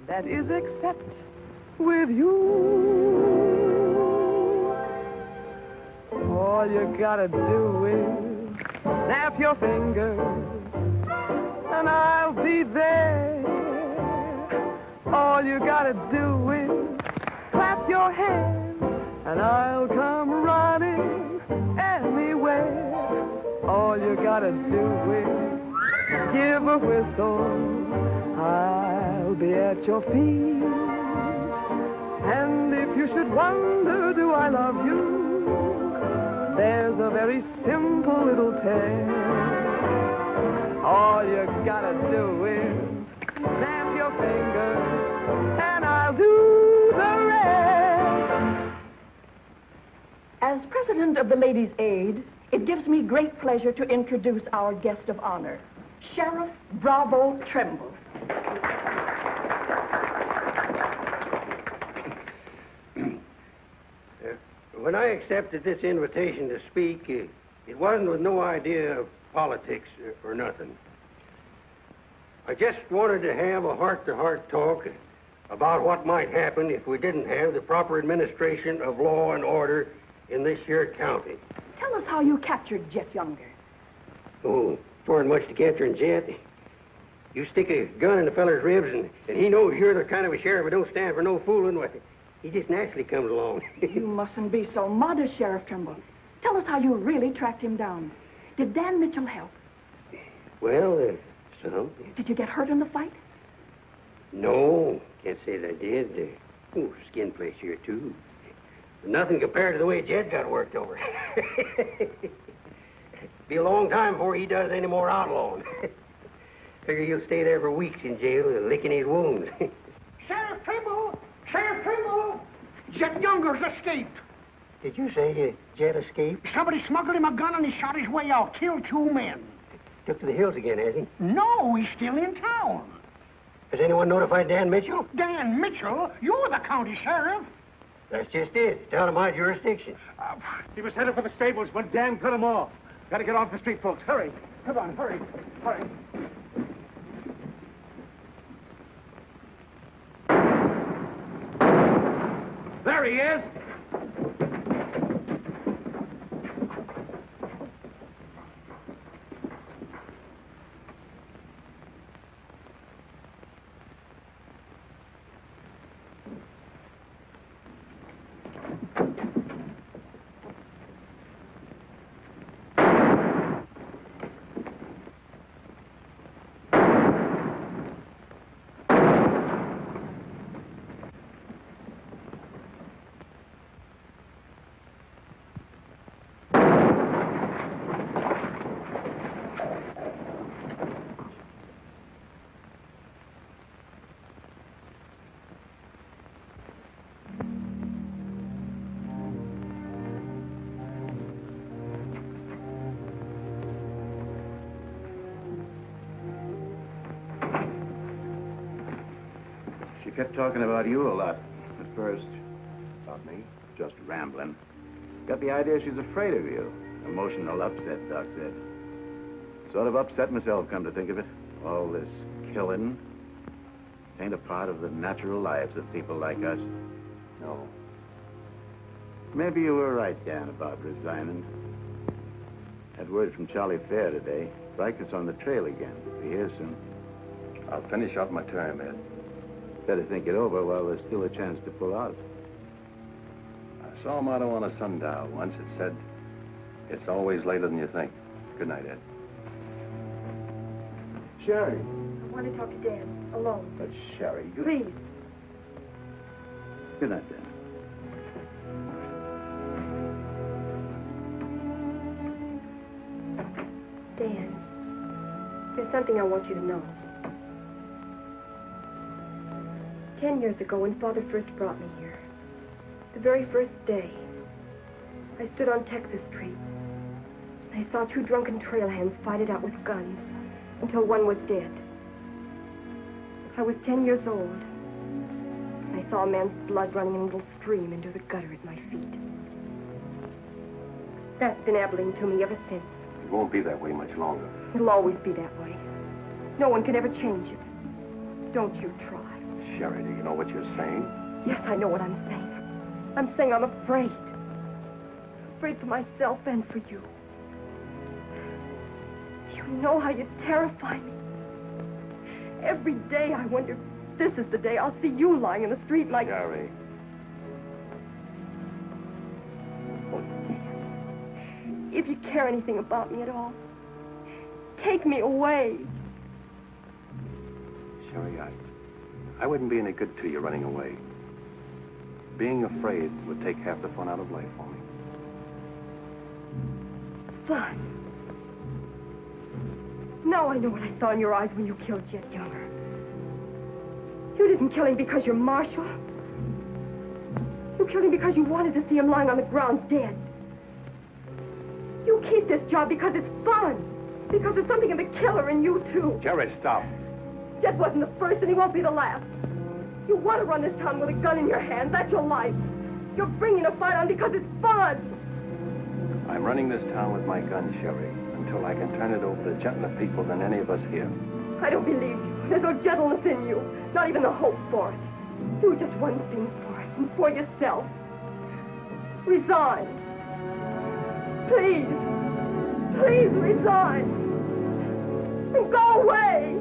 that is except with you. All you gotta do is snap your fingers and I'll be there. All you gotta do is clap your hands and I'll come running anywhere. All you gotta do is give a whistle. I'll be at your feet. And if you should wonder, do I love you? There's a very simple little tale. All you gotta do is snap your fingers, and I'll do the rest. As president of the Ladies' Aid, it gives me great pleasure to introduce our guest of honor, Sheriff Bravo Tremble. When I accepted this invitation to speak, it wasn't with no idea of politics or nothing. I just wanted to have a heart-to-heart talk about what might happen if we didn't have the proper administration of law and order in this here county. Tell us how you captured Jet Younger. Oh, weren't much to capturing Jet. You stick a gun in the feller's ribs and he knows you're the kind of a sheriff who don't stand for no fooling. Well, he just naturally comes along. You mustn't be so modest, Sheriff Tremble. Tell us how you really tracked him down. Did Dan Mitchell help? Well, some. Did you get hurt in the fight? No, can't say that I did. Skin place here, too. Nothing compared to the way Jed got worked over. Be a long time before he does any more outlawing. Figure he'll stay there for weeks in jail, licking his wounds. Sheriff Trimble! Sheriff Trimble! Jet Younger's escaped. Did you say Jet escaped? Somebody smuggled him a gun and he shot his way out. Killed 2 men. Took to the hills again, has he? No, he's still in town. Has anyone notified Dan Mitchell? Dan Mitchell? You're the county sheriff. That's just it. It's out of my jurisdiction. He was headed for the stables when Dan cut him off. Got to get off the street, folks. Hurry. Come on, hurry. Hurry. There he is. She kept talking about you a lot at first. About me? Just rambling. Got the idea she's afraid of you. Emotional upset, Doc said. Sort of upset myself, come to think of it. All this killing ain't a part of the natural lives of people like us. No. Maybe you were right, Dan, about resigning. Had word from Charlie Fair today. Riker's on the trail again. Be here soon. I'll finish out my term, Ed. Better think it over while there's still a chance to pull out. I saw a motto on a sundial once. It said, "It's always later than you think." Good night, Ed. Sherry. I want to talk to Dan, alone. But, Sherry, you... Please. Good night, Dan. Dan, there's something I want you to know. 10 years ago, when Father first brought me here, the very first day, I stood on Texas Street. I saw 2 drunken trail hands fight it out with guns until one was dead. I was 10 years old. I saw a man's blood running in a little stream into the gutter at my feet. That's been Abilene to me ever since. It won't be that way much longer. It'll always be that way. No one can ever change it. Don't you try. Sherry, do you know what you're saying? Yes, I know what I'm saying. I'm saying I'm afraid. Afraid for myself and for you. Do you know how you terrify me? Every day I wonder if this is the day I'll see you lying in the street like... Sherry. If you care anything about me at all, take me away. Sherry, I wouldn't be any good to you running away. Being afraid would take half the fun out of life for me. Fun. Now I know what I saw in your eyes when you killed Jet Younger. You didn't kill him because you're Marshal. You killed him because you wanted to see him lying on the ground dead. You keep this job because it's fun. Because there's something in the killer in you, too. Jerry, stop. Jet wasn't the first, and he won't be the last. You want to run this town with a gun in your hand. That's your life. You're bringing a fight on because it's fun. I'm running this town with my gun, Sherry, until I can turn it over to gentler people than any of us here. I don't believe you. There's no gentleness in you. Not even the hope for it. Do just one thing for it, and for yourself. Resign. Please. Please resign. And go away.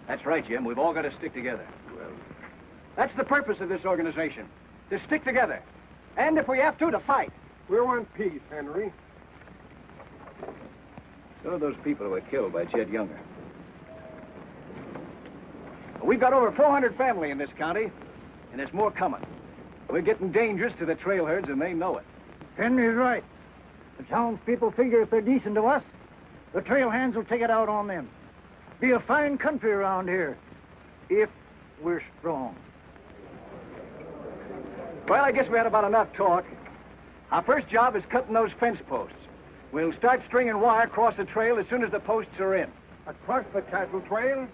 That's right, Jim. We've all got to stick together. Well, that's the purpose of this organization. To stick together. And if we have to fight. We're one piece, Henry. So are those people who were killed by Jed Younger. We've got over 400 family in this county, and there's more coming. We're getting dangerous to the trailherds, and they know it. Henry's right. The townspeople figure if they're decent to us, the trail hands will take it out on them. Be a fine country around here, if we're strong. Well, I guess we had about enough talk. Our first job is cutting those fence posts. We'll start stringing wire across the trail as soon as the posts are in. Across the cattle trail?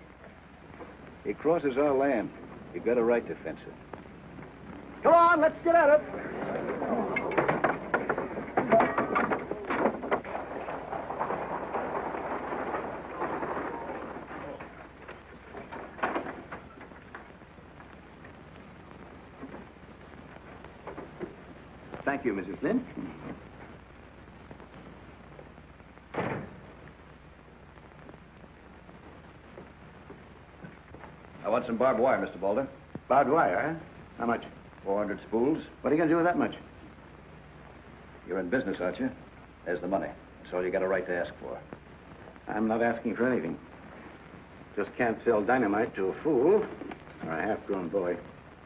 It crosses our land. You've got a right to fence it. Come on, let's get at it. Thank you, Mrs. Flynn. I want some barbed wire, Mr. Boulder. Barbed wire, huh? How much? 400 spools. What are you going to do with that much? You're in business, aren't you? There's the money. That's all you got a right to ask for. I'm not asking for anything. Just can't sell dynamite to a fool or a half-grown boy.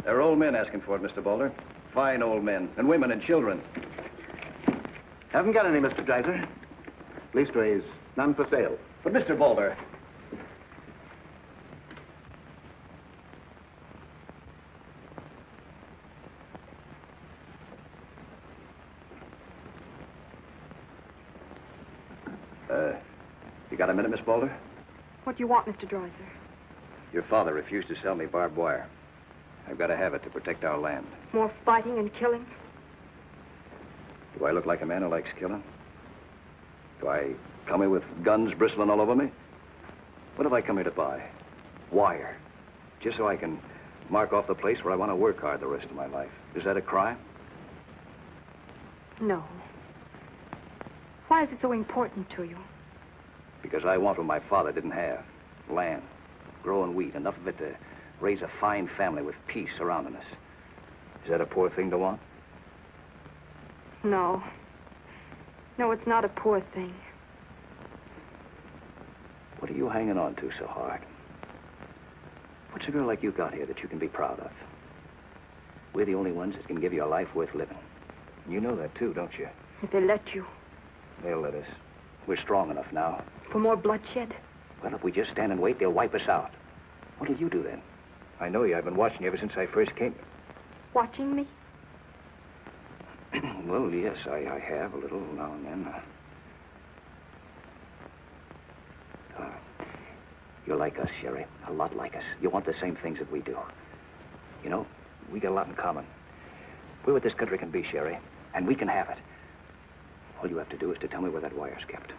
There are old men asking for it, Mr. Boulder. Fine old men, and women and children. Haven't got any, Mr. Dreiser. Leastways, none for sale. But, Mr. Boulder... You got a minute, Miss Boulder? What do you want, Mr. Dreiser? Your father refused to sell me barbed wire. I've got to have it to protect our land. More fighting and killing? Do I look like a man who likes killing? Do I come here with guns bristling all over me? What have I come here to buy? Wire. Just so I can mark off the place where I want to work hard the rest of my life. Is that a crime? No. Why is it so important to you? Because I want what my father didn't have. Land. Growing wheat. Enough of it to raise a fine family with peace surrounding us. Is that a poor thing to want? No. No, it's not a poor thing. What are you hanging on to so hard? What's a girl like you got here that you can be proud of? We're the only ones that can give you a life worth living. You know that, too, don't you? If they let you. They'll let us. We're strong enough now. For more bloodshed? Well, if we just stand and wait, they'll wipe us out. What'll you do then? I know you. I've been watching you ever since I first came. Watching me? Well, yes, I have a little now and then. You're like us, Sherry. A lot like us. You want the same things that we do. You know, we got a lot in common. We're what this country can be, Sherry, and we can have it. All you have to do is to tell me where that wire's kept.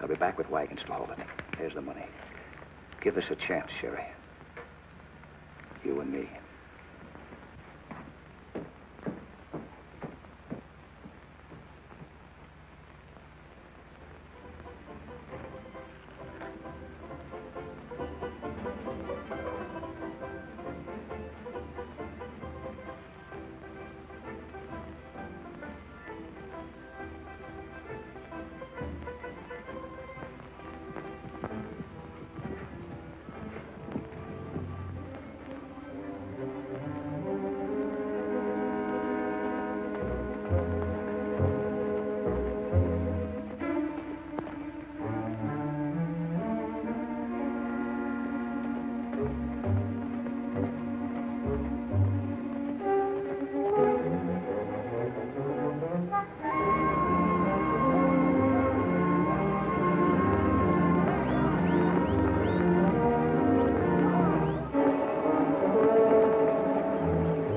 I'll be back with wagons to haul it. There's the money. Give us a chance, Sherry. You and me.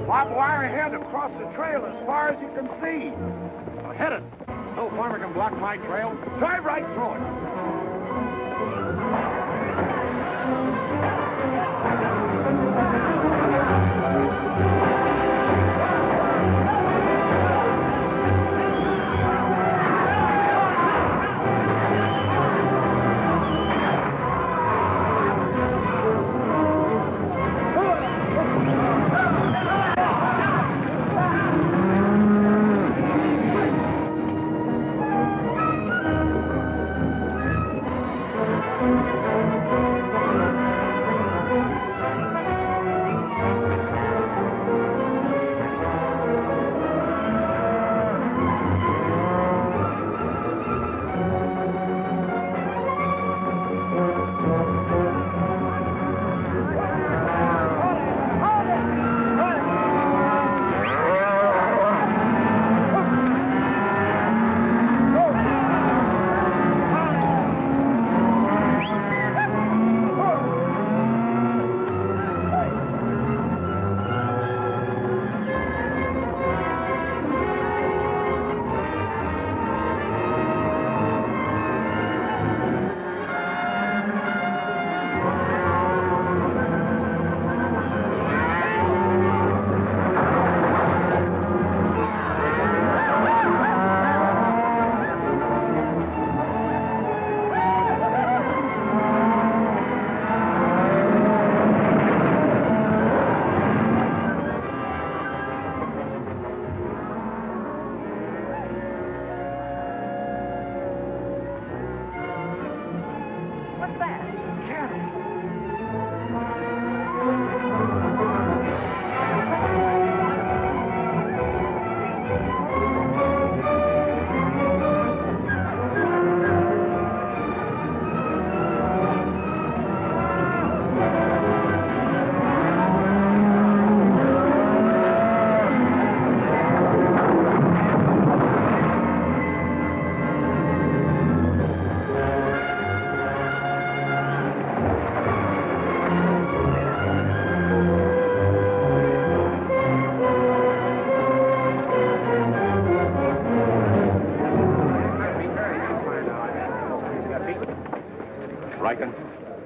Barbed wire ahead across the trail as far as you can see. Hit it. No farmer can block my trail. Drive right through it.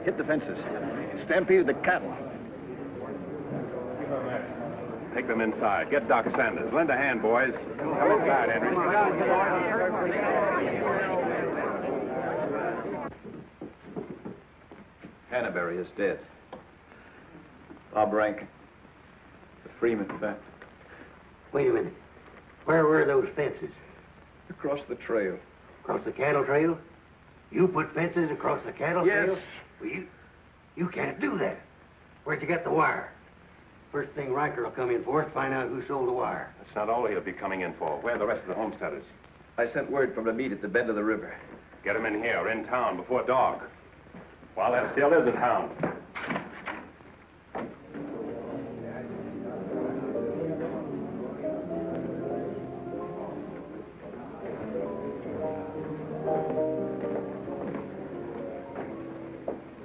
hit the fences. Stampeded the cattle. Take them inside. Get Doc Sanders. Lend a hand, boys. Come inside, Henry. Hannaberry is dead. Bob Rank. The Freeman fact. Wait a minute. Where were those fences? Across the trail. Across the cattle trail? You put fences across the cattle trail? Yes. Well, you can't do that. Where'd you get the wire? First thing Riker will come in for is find out who sold the wire. That's not all he'll be coming in for. Where are the rest of the homesteaders? I sent word from the meet at the bend of the river. Get them in here, in town, before dark. While there still is a town.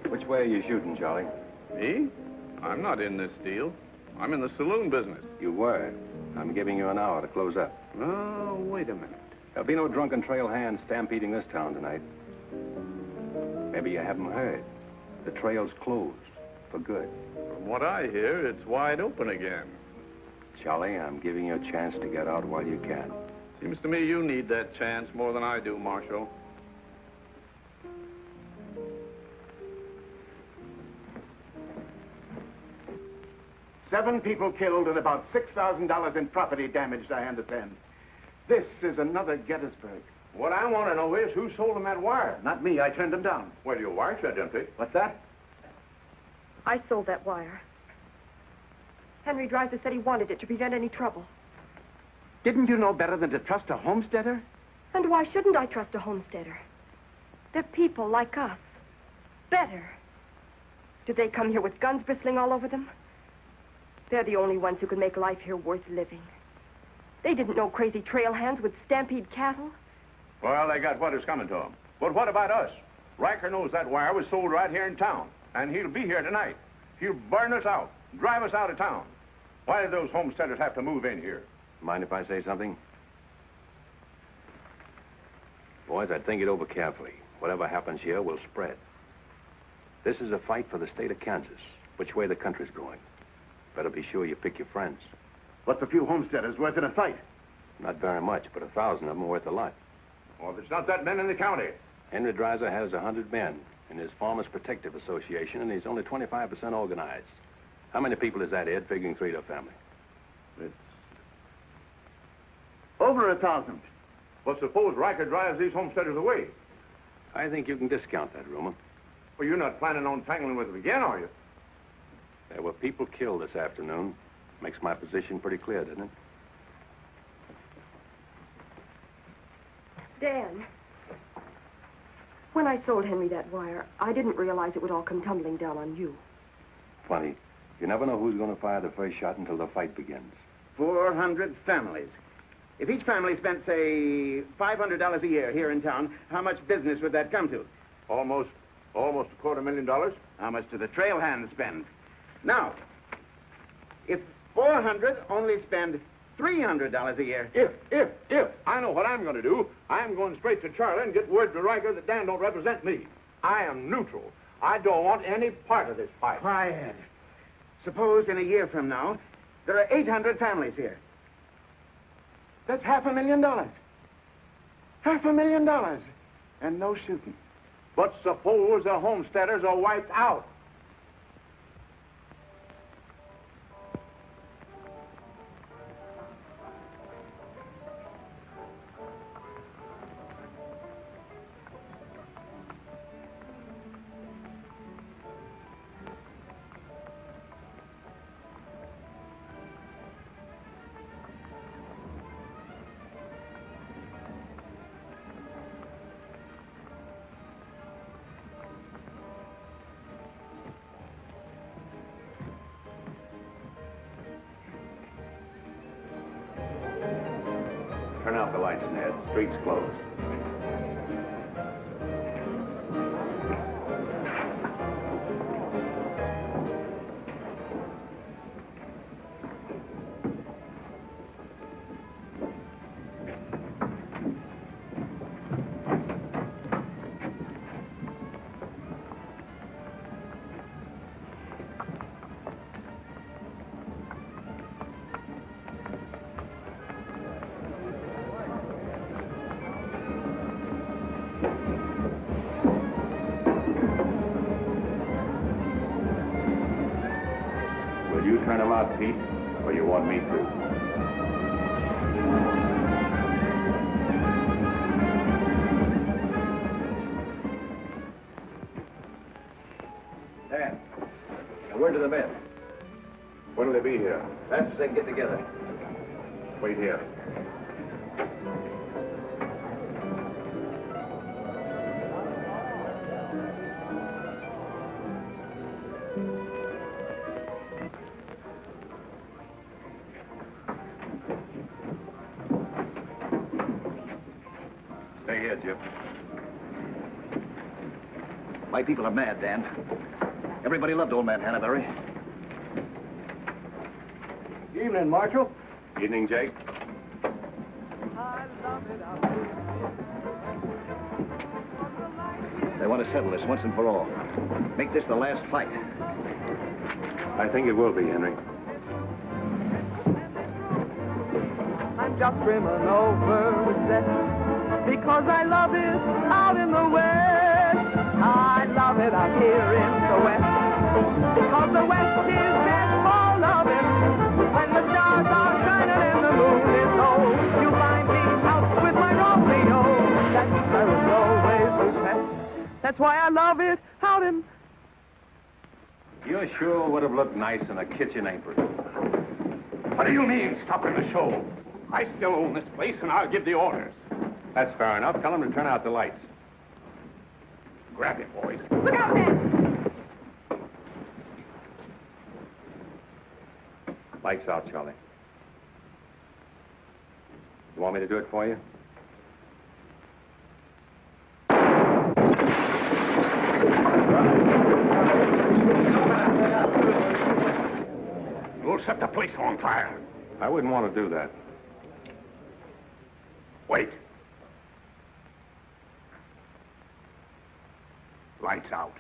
Which way are you shooting, Charlie? Me? I'm not in this deal. I'm in the saloon business. You were. I'm giving you an hour to close up. Oh, wait a minute. There'll be no drunken trail hands stampeding this town tonight. Maybe you haven't heard. The trail's closed for good. From what I hear, it's wide open again. Charlie, I'm giving you a chance to get out while you can. Seems to me you need that chance more than I do, Marshal. Seven people killed and about $6,000 in property damaged, I understand. This is another Gettysburg. What I want to know is who sold them that wire? Not me, I turned them down. Well, your wire shed empty. What's that? I sold that wire. Henry Dreiser said he wanted it to prevent any trouble. Didn't you know better than to trust a homesteader? And why shouldn't I trust a homesteader? They're people like us. Better. Do they come here with guns bristling all over them? They're the only ones who can make life here worth living. They didn't know crazy trail hands would stampede cattle. Well, they got what is coming to them. But what about us? Riker knows that wire was sold right here in town, and he'll be here tonight. He'll burn us out, drive us out of town. Why did those homesteaders have to move in here? Mind if I say something? Boys, I'd think it over carefully. Whatever happens here will spread. This is a fight for the state of Kansas, which way the country's going. Better be sure you pick your friends. What's a few homesteaders worth in a fight? Not very much, but 1,000 of them are worth a lot. Well, if it's not that men in the county. Henry Dreiser has 100 men in his Farmers Protective Association, and he's only 25% organized. How many people is that, Ed, figuring 3 to a family? It's over 1,000. Well, suppose Riker drives these homesteaders away. I think you can discount that rumor. Well, you're not planning on tangling with them again, are you? There were people killed this afternoon. Makes my position pretty clear, doesn't it? Dan, when I sold Henry that wire, I didn't realize it would all come tumbling down on you. Funny. You never know who's going to fire the first shot until the fight begins. 400 families. If each family spent, say, $500 a year here in town, how much business would that come to? Almost $250,000. How much do the trail hands spend? Now, if 400 only spend $300 a year. If. I know what I'm going to do. I'm going straight to Charlie and get word to Riker that Dan don't represent me. I am neutral. I don't want any part of this fight. Quiet. Suppose in a year from now, there are 800 families here. That's $500,000. $500,000. And no shooting. But suppose the homesteaders are wiped out. Turn out the lights, Ned. Street's closed. out, Pete, or you want me to? Dan, a word to the men. When'll they be here? That's as they can get together. Wait here. Stay here, Jim. My people are mad, Dan. Everybody loved old man Hannaberry. Evening, Marshal. Evening, Jake. They want to settle this once and for all. Make this the last fight. I think it will be, Henry. I'm just brimming over with zest because I love it out in the west. I love it out here in the west because the west is best for loving. When the stars are shining and the moon is low, you find me out with my Romeo. That's where it's always best. That's why I love it out in... You sure would have looked nice in a kitchen apron. What do you mean, stopping the show? I still own this place, and I'll give the orders. That's fair enough. Tell them to turn out the lights. Grab it, boys. Look out, man! Lights out, Charlie. You want me to do it for you? You'll set the place on fire. I wouldn't want to do that. Wait. Lights out.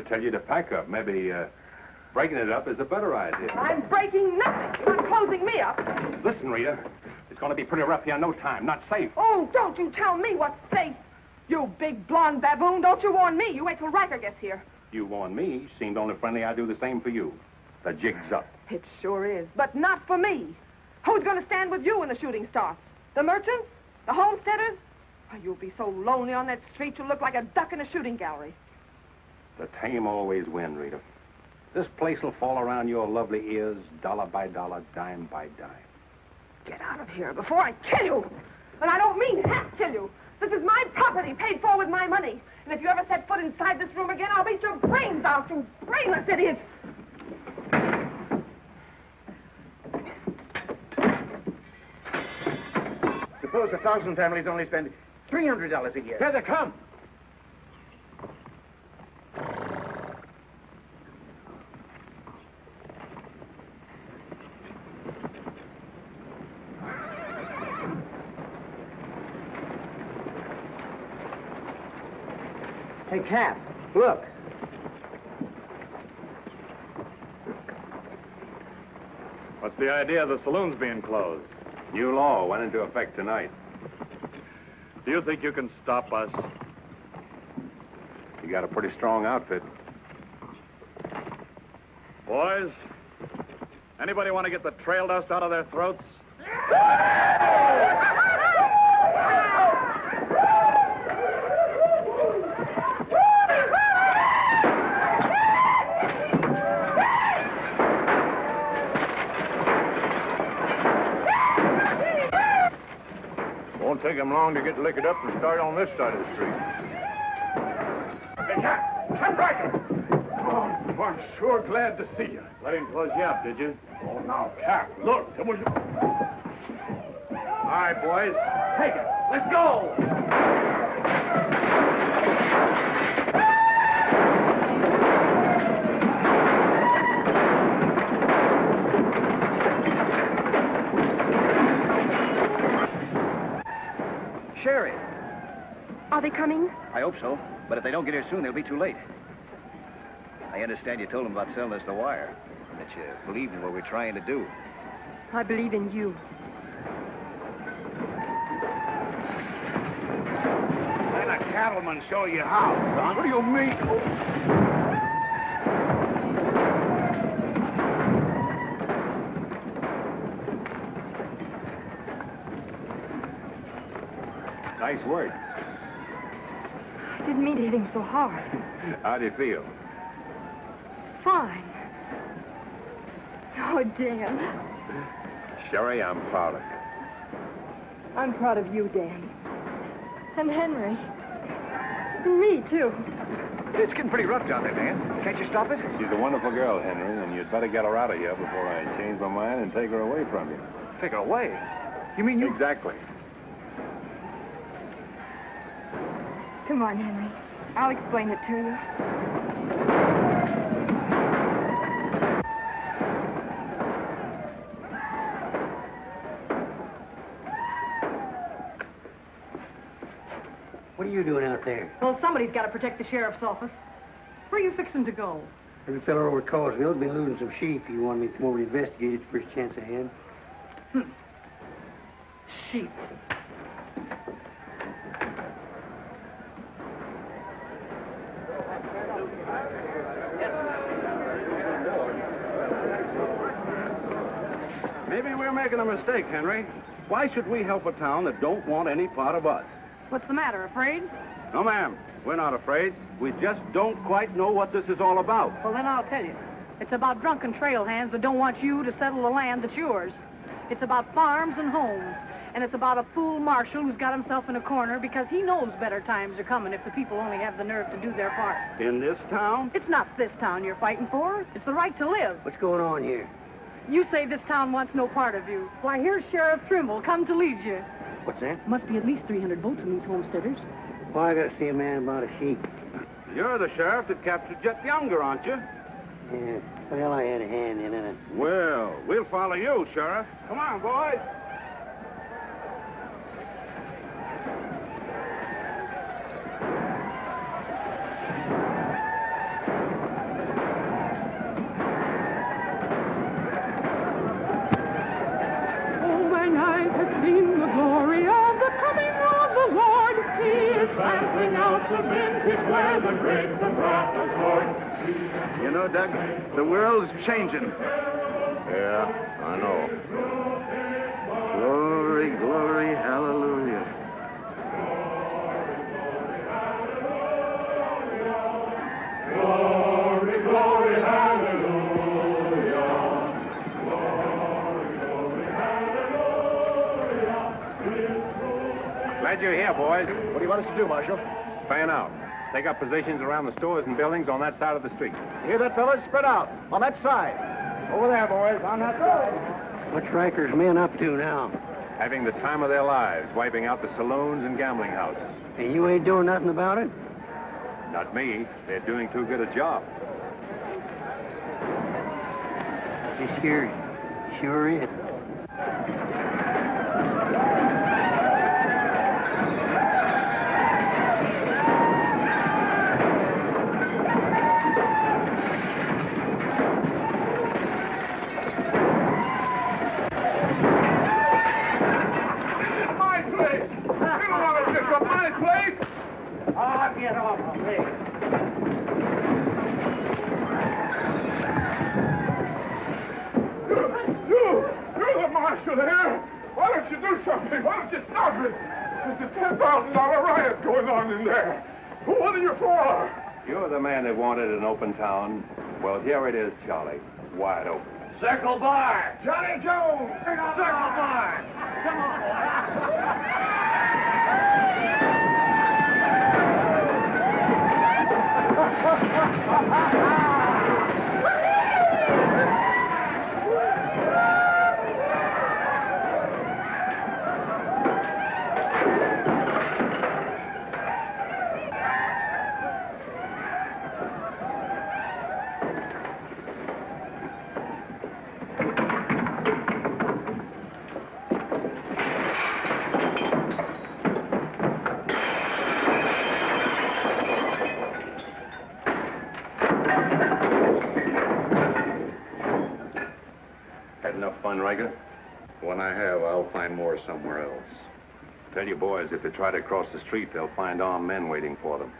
Tell you to pack up. Maybe breaking it up is a better idea. I'm breaking nothing. You're not closing me up. Listen, Rita, it's going to be pretty rough here in no time. Not safe. Oh, don't you tell me what's safe. You big blonde baboon, don't you warn me. You wait till Riker gets here. You warn me. Seemed only friendly. I do the same for you. The jig's up. It sure is, but not for me. Who's going to stand with you when the shooting starts? The merchants? The homesteaders? Oh, you'll be so lonely on that street you'll look like a duck in a shooting gallery. The tame always win, Rita. This place will fall around your lovely ears, dollar by dollar, dime by dime. Get out of here before I kill you. And I don't mean half kill you. This is my property, paid for with my money. And if you ever set foot inside this room again, I'll beat your brains out, you brainless idiot. Suppose 1,000 families only spend $300 a year. Here they come. Hey, Cap, look. What's the idea of the saloons being closed? New law went into effect tonight. Do you think you can stop us? You got a pretty strong outfit. Boys, anybody want to get the trail dust out of their throats? Won't take them long to get liquored up and start on this side of the street. Hey, Cap Riker! Oh, I'm sure glad to see you. Let him close you up, did you? Oh, now, Cap, look, it was... All right, boys, take it. Let's go! soon? I hope so. But if they don't get here soon, they'll be too late. I understand you told them about selling us the wire. And that you believed in what we're trying to do. I believe in you. Let a cattleman show you how, son. What do you mean? Nice work. I didn't mean to hit him so hard. How do you feel? Fine. Oh, Dan. Sherry, I'm proud of you. I'm proud of you, Dan. And Henry. And me, too. It's getting pretty rough down there, Dan. Can't you stop it? She's a wonderful girl, Henry, and you'd better get her out of here before I change my mind and take her away from you. Take her away? You mean you... Exactly. Come on, Henry. I'll explain it to you. What are you doing out there? Well, somebody's got to protect the sheriff's office. Where are you fixing to go? Every fellow over at Causeville's been losing some sheep. You want me to come over and investigate it the first chance I had? Sheep. Maybe we're making a mistake, Henry. Why should we help a town that don't want any part of us? What's the matter, afraid? No, ma'am. We're not afraid. We just don't quite know what this is all about. Well, then I'll tell you. It's about drunken trail hands that don't want you to settle the land that's yours. It's about farms and homes. And it's about a fool marshal who's got himself in a corner because he knows better times are coming if the people only have the nerve to do their part. In this town? It's not this town you're fighting for. It's the right to live. What's going on here? You say this town wants no part of you. Why, here's Sheriff Trimble come to lead you. What's that? Must be at least 300 votes in these homesteaders. Well, I gotta see a man about a sheep. You're the sheriff that captured Jet Younger, aren't you? Yeah. Well, I had a hand in it. Well, we'll follow you, Sheriff. Come on, boys. Seen the glory of the coming of the Lord. He is trampling out the vintage where the grapes of wrath are poured. You know, Doug, the world's changing. Yeah, I know. Glory, glory, hallelujah. Glory, glory, hallelujah. Glad you're here, boys. What do you want us to do, Marshal? Fan out. Take up positions around the stores and buildings on that side of the street. You hear that, fellas? Spread out. On that side. Over there, boys. On that side. What's Riker's men up to now? Having the time of their lives, wiping out the saloons and gambling houses. And you ain't doing nothing about it? Not me. They're doing too good a job. This here sure is. Get off of me. You're the marshal there. Why don't you do something? Why don't you stop it? There's a $10,000 riot going on in there. What are you for? You're the man that wanted an open town. Well, here it is, Charlie. Wide open. Circle Bar. Johnny Jones. Circle Bar. Come on. coming, Riker? When I have, I'll find more somewhere else. Tell your boys if they try to cross the street, they'll find armed men waiting for them.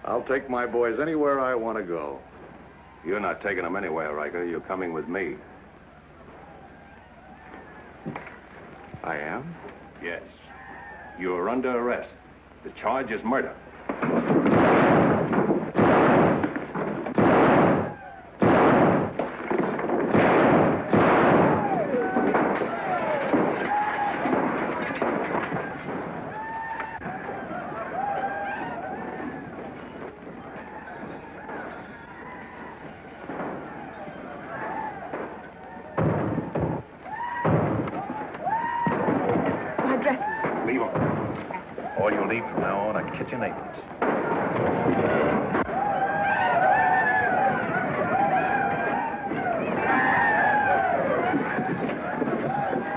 I'll take my boys anywhere I want to go. You're not taking them anywhere, Riker. You're coming with me. I am? Yes. You're under arrest. The charge is murder. Leave them. All you need from now on are kitchen aprons.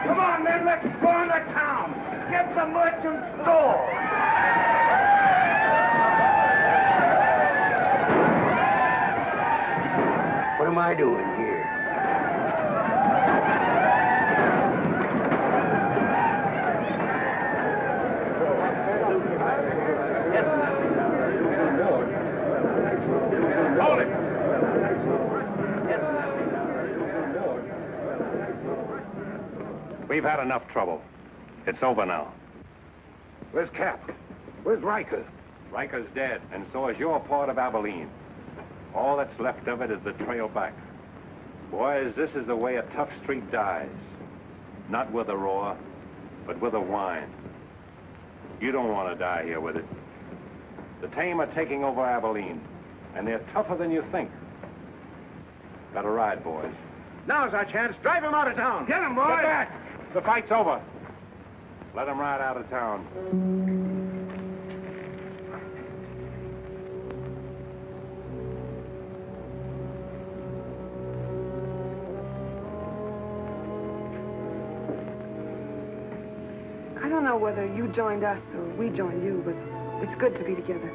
Come on, men, let's go into town. Get the merchant store. What am I doing here? Hold it! We've had enough trouble. It's over now. Where's Cap? Where's Riker? Riker's dead, and so is your part of Abilene. All that's left of it is the trail back. Boys, this is the way a tough street dies. Not with a roar, but with a whine. You don't want to die here with it. The tame are taking over Abilene, and they're tougher than you think. Got a ride, boys. Now's our chance. Drive him out of town. Get him, boys! Get back! The fight's over. Let him ride out of town. I don't know whether you joined us or we joined you, but it's good to be together.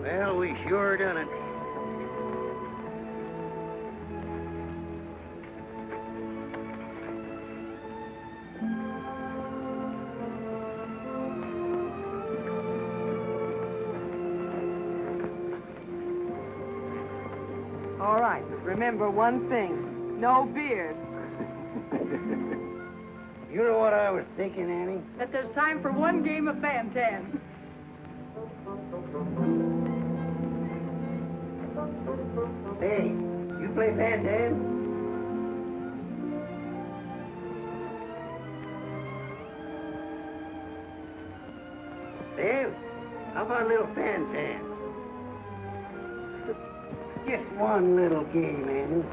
Well, we sure done it. All right, but remember one thing. No beers. You know what I was thinking, Annie? That there's time for one game of Fan-Tan. Hey, you play Fan-Tan? Dave, how about a little Fan-Tan? Just one little game, Annie.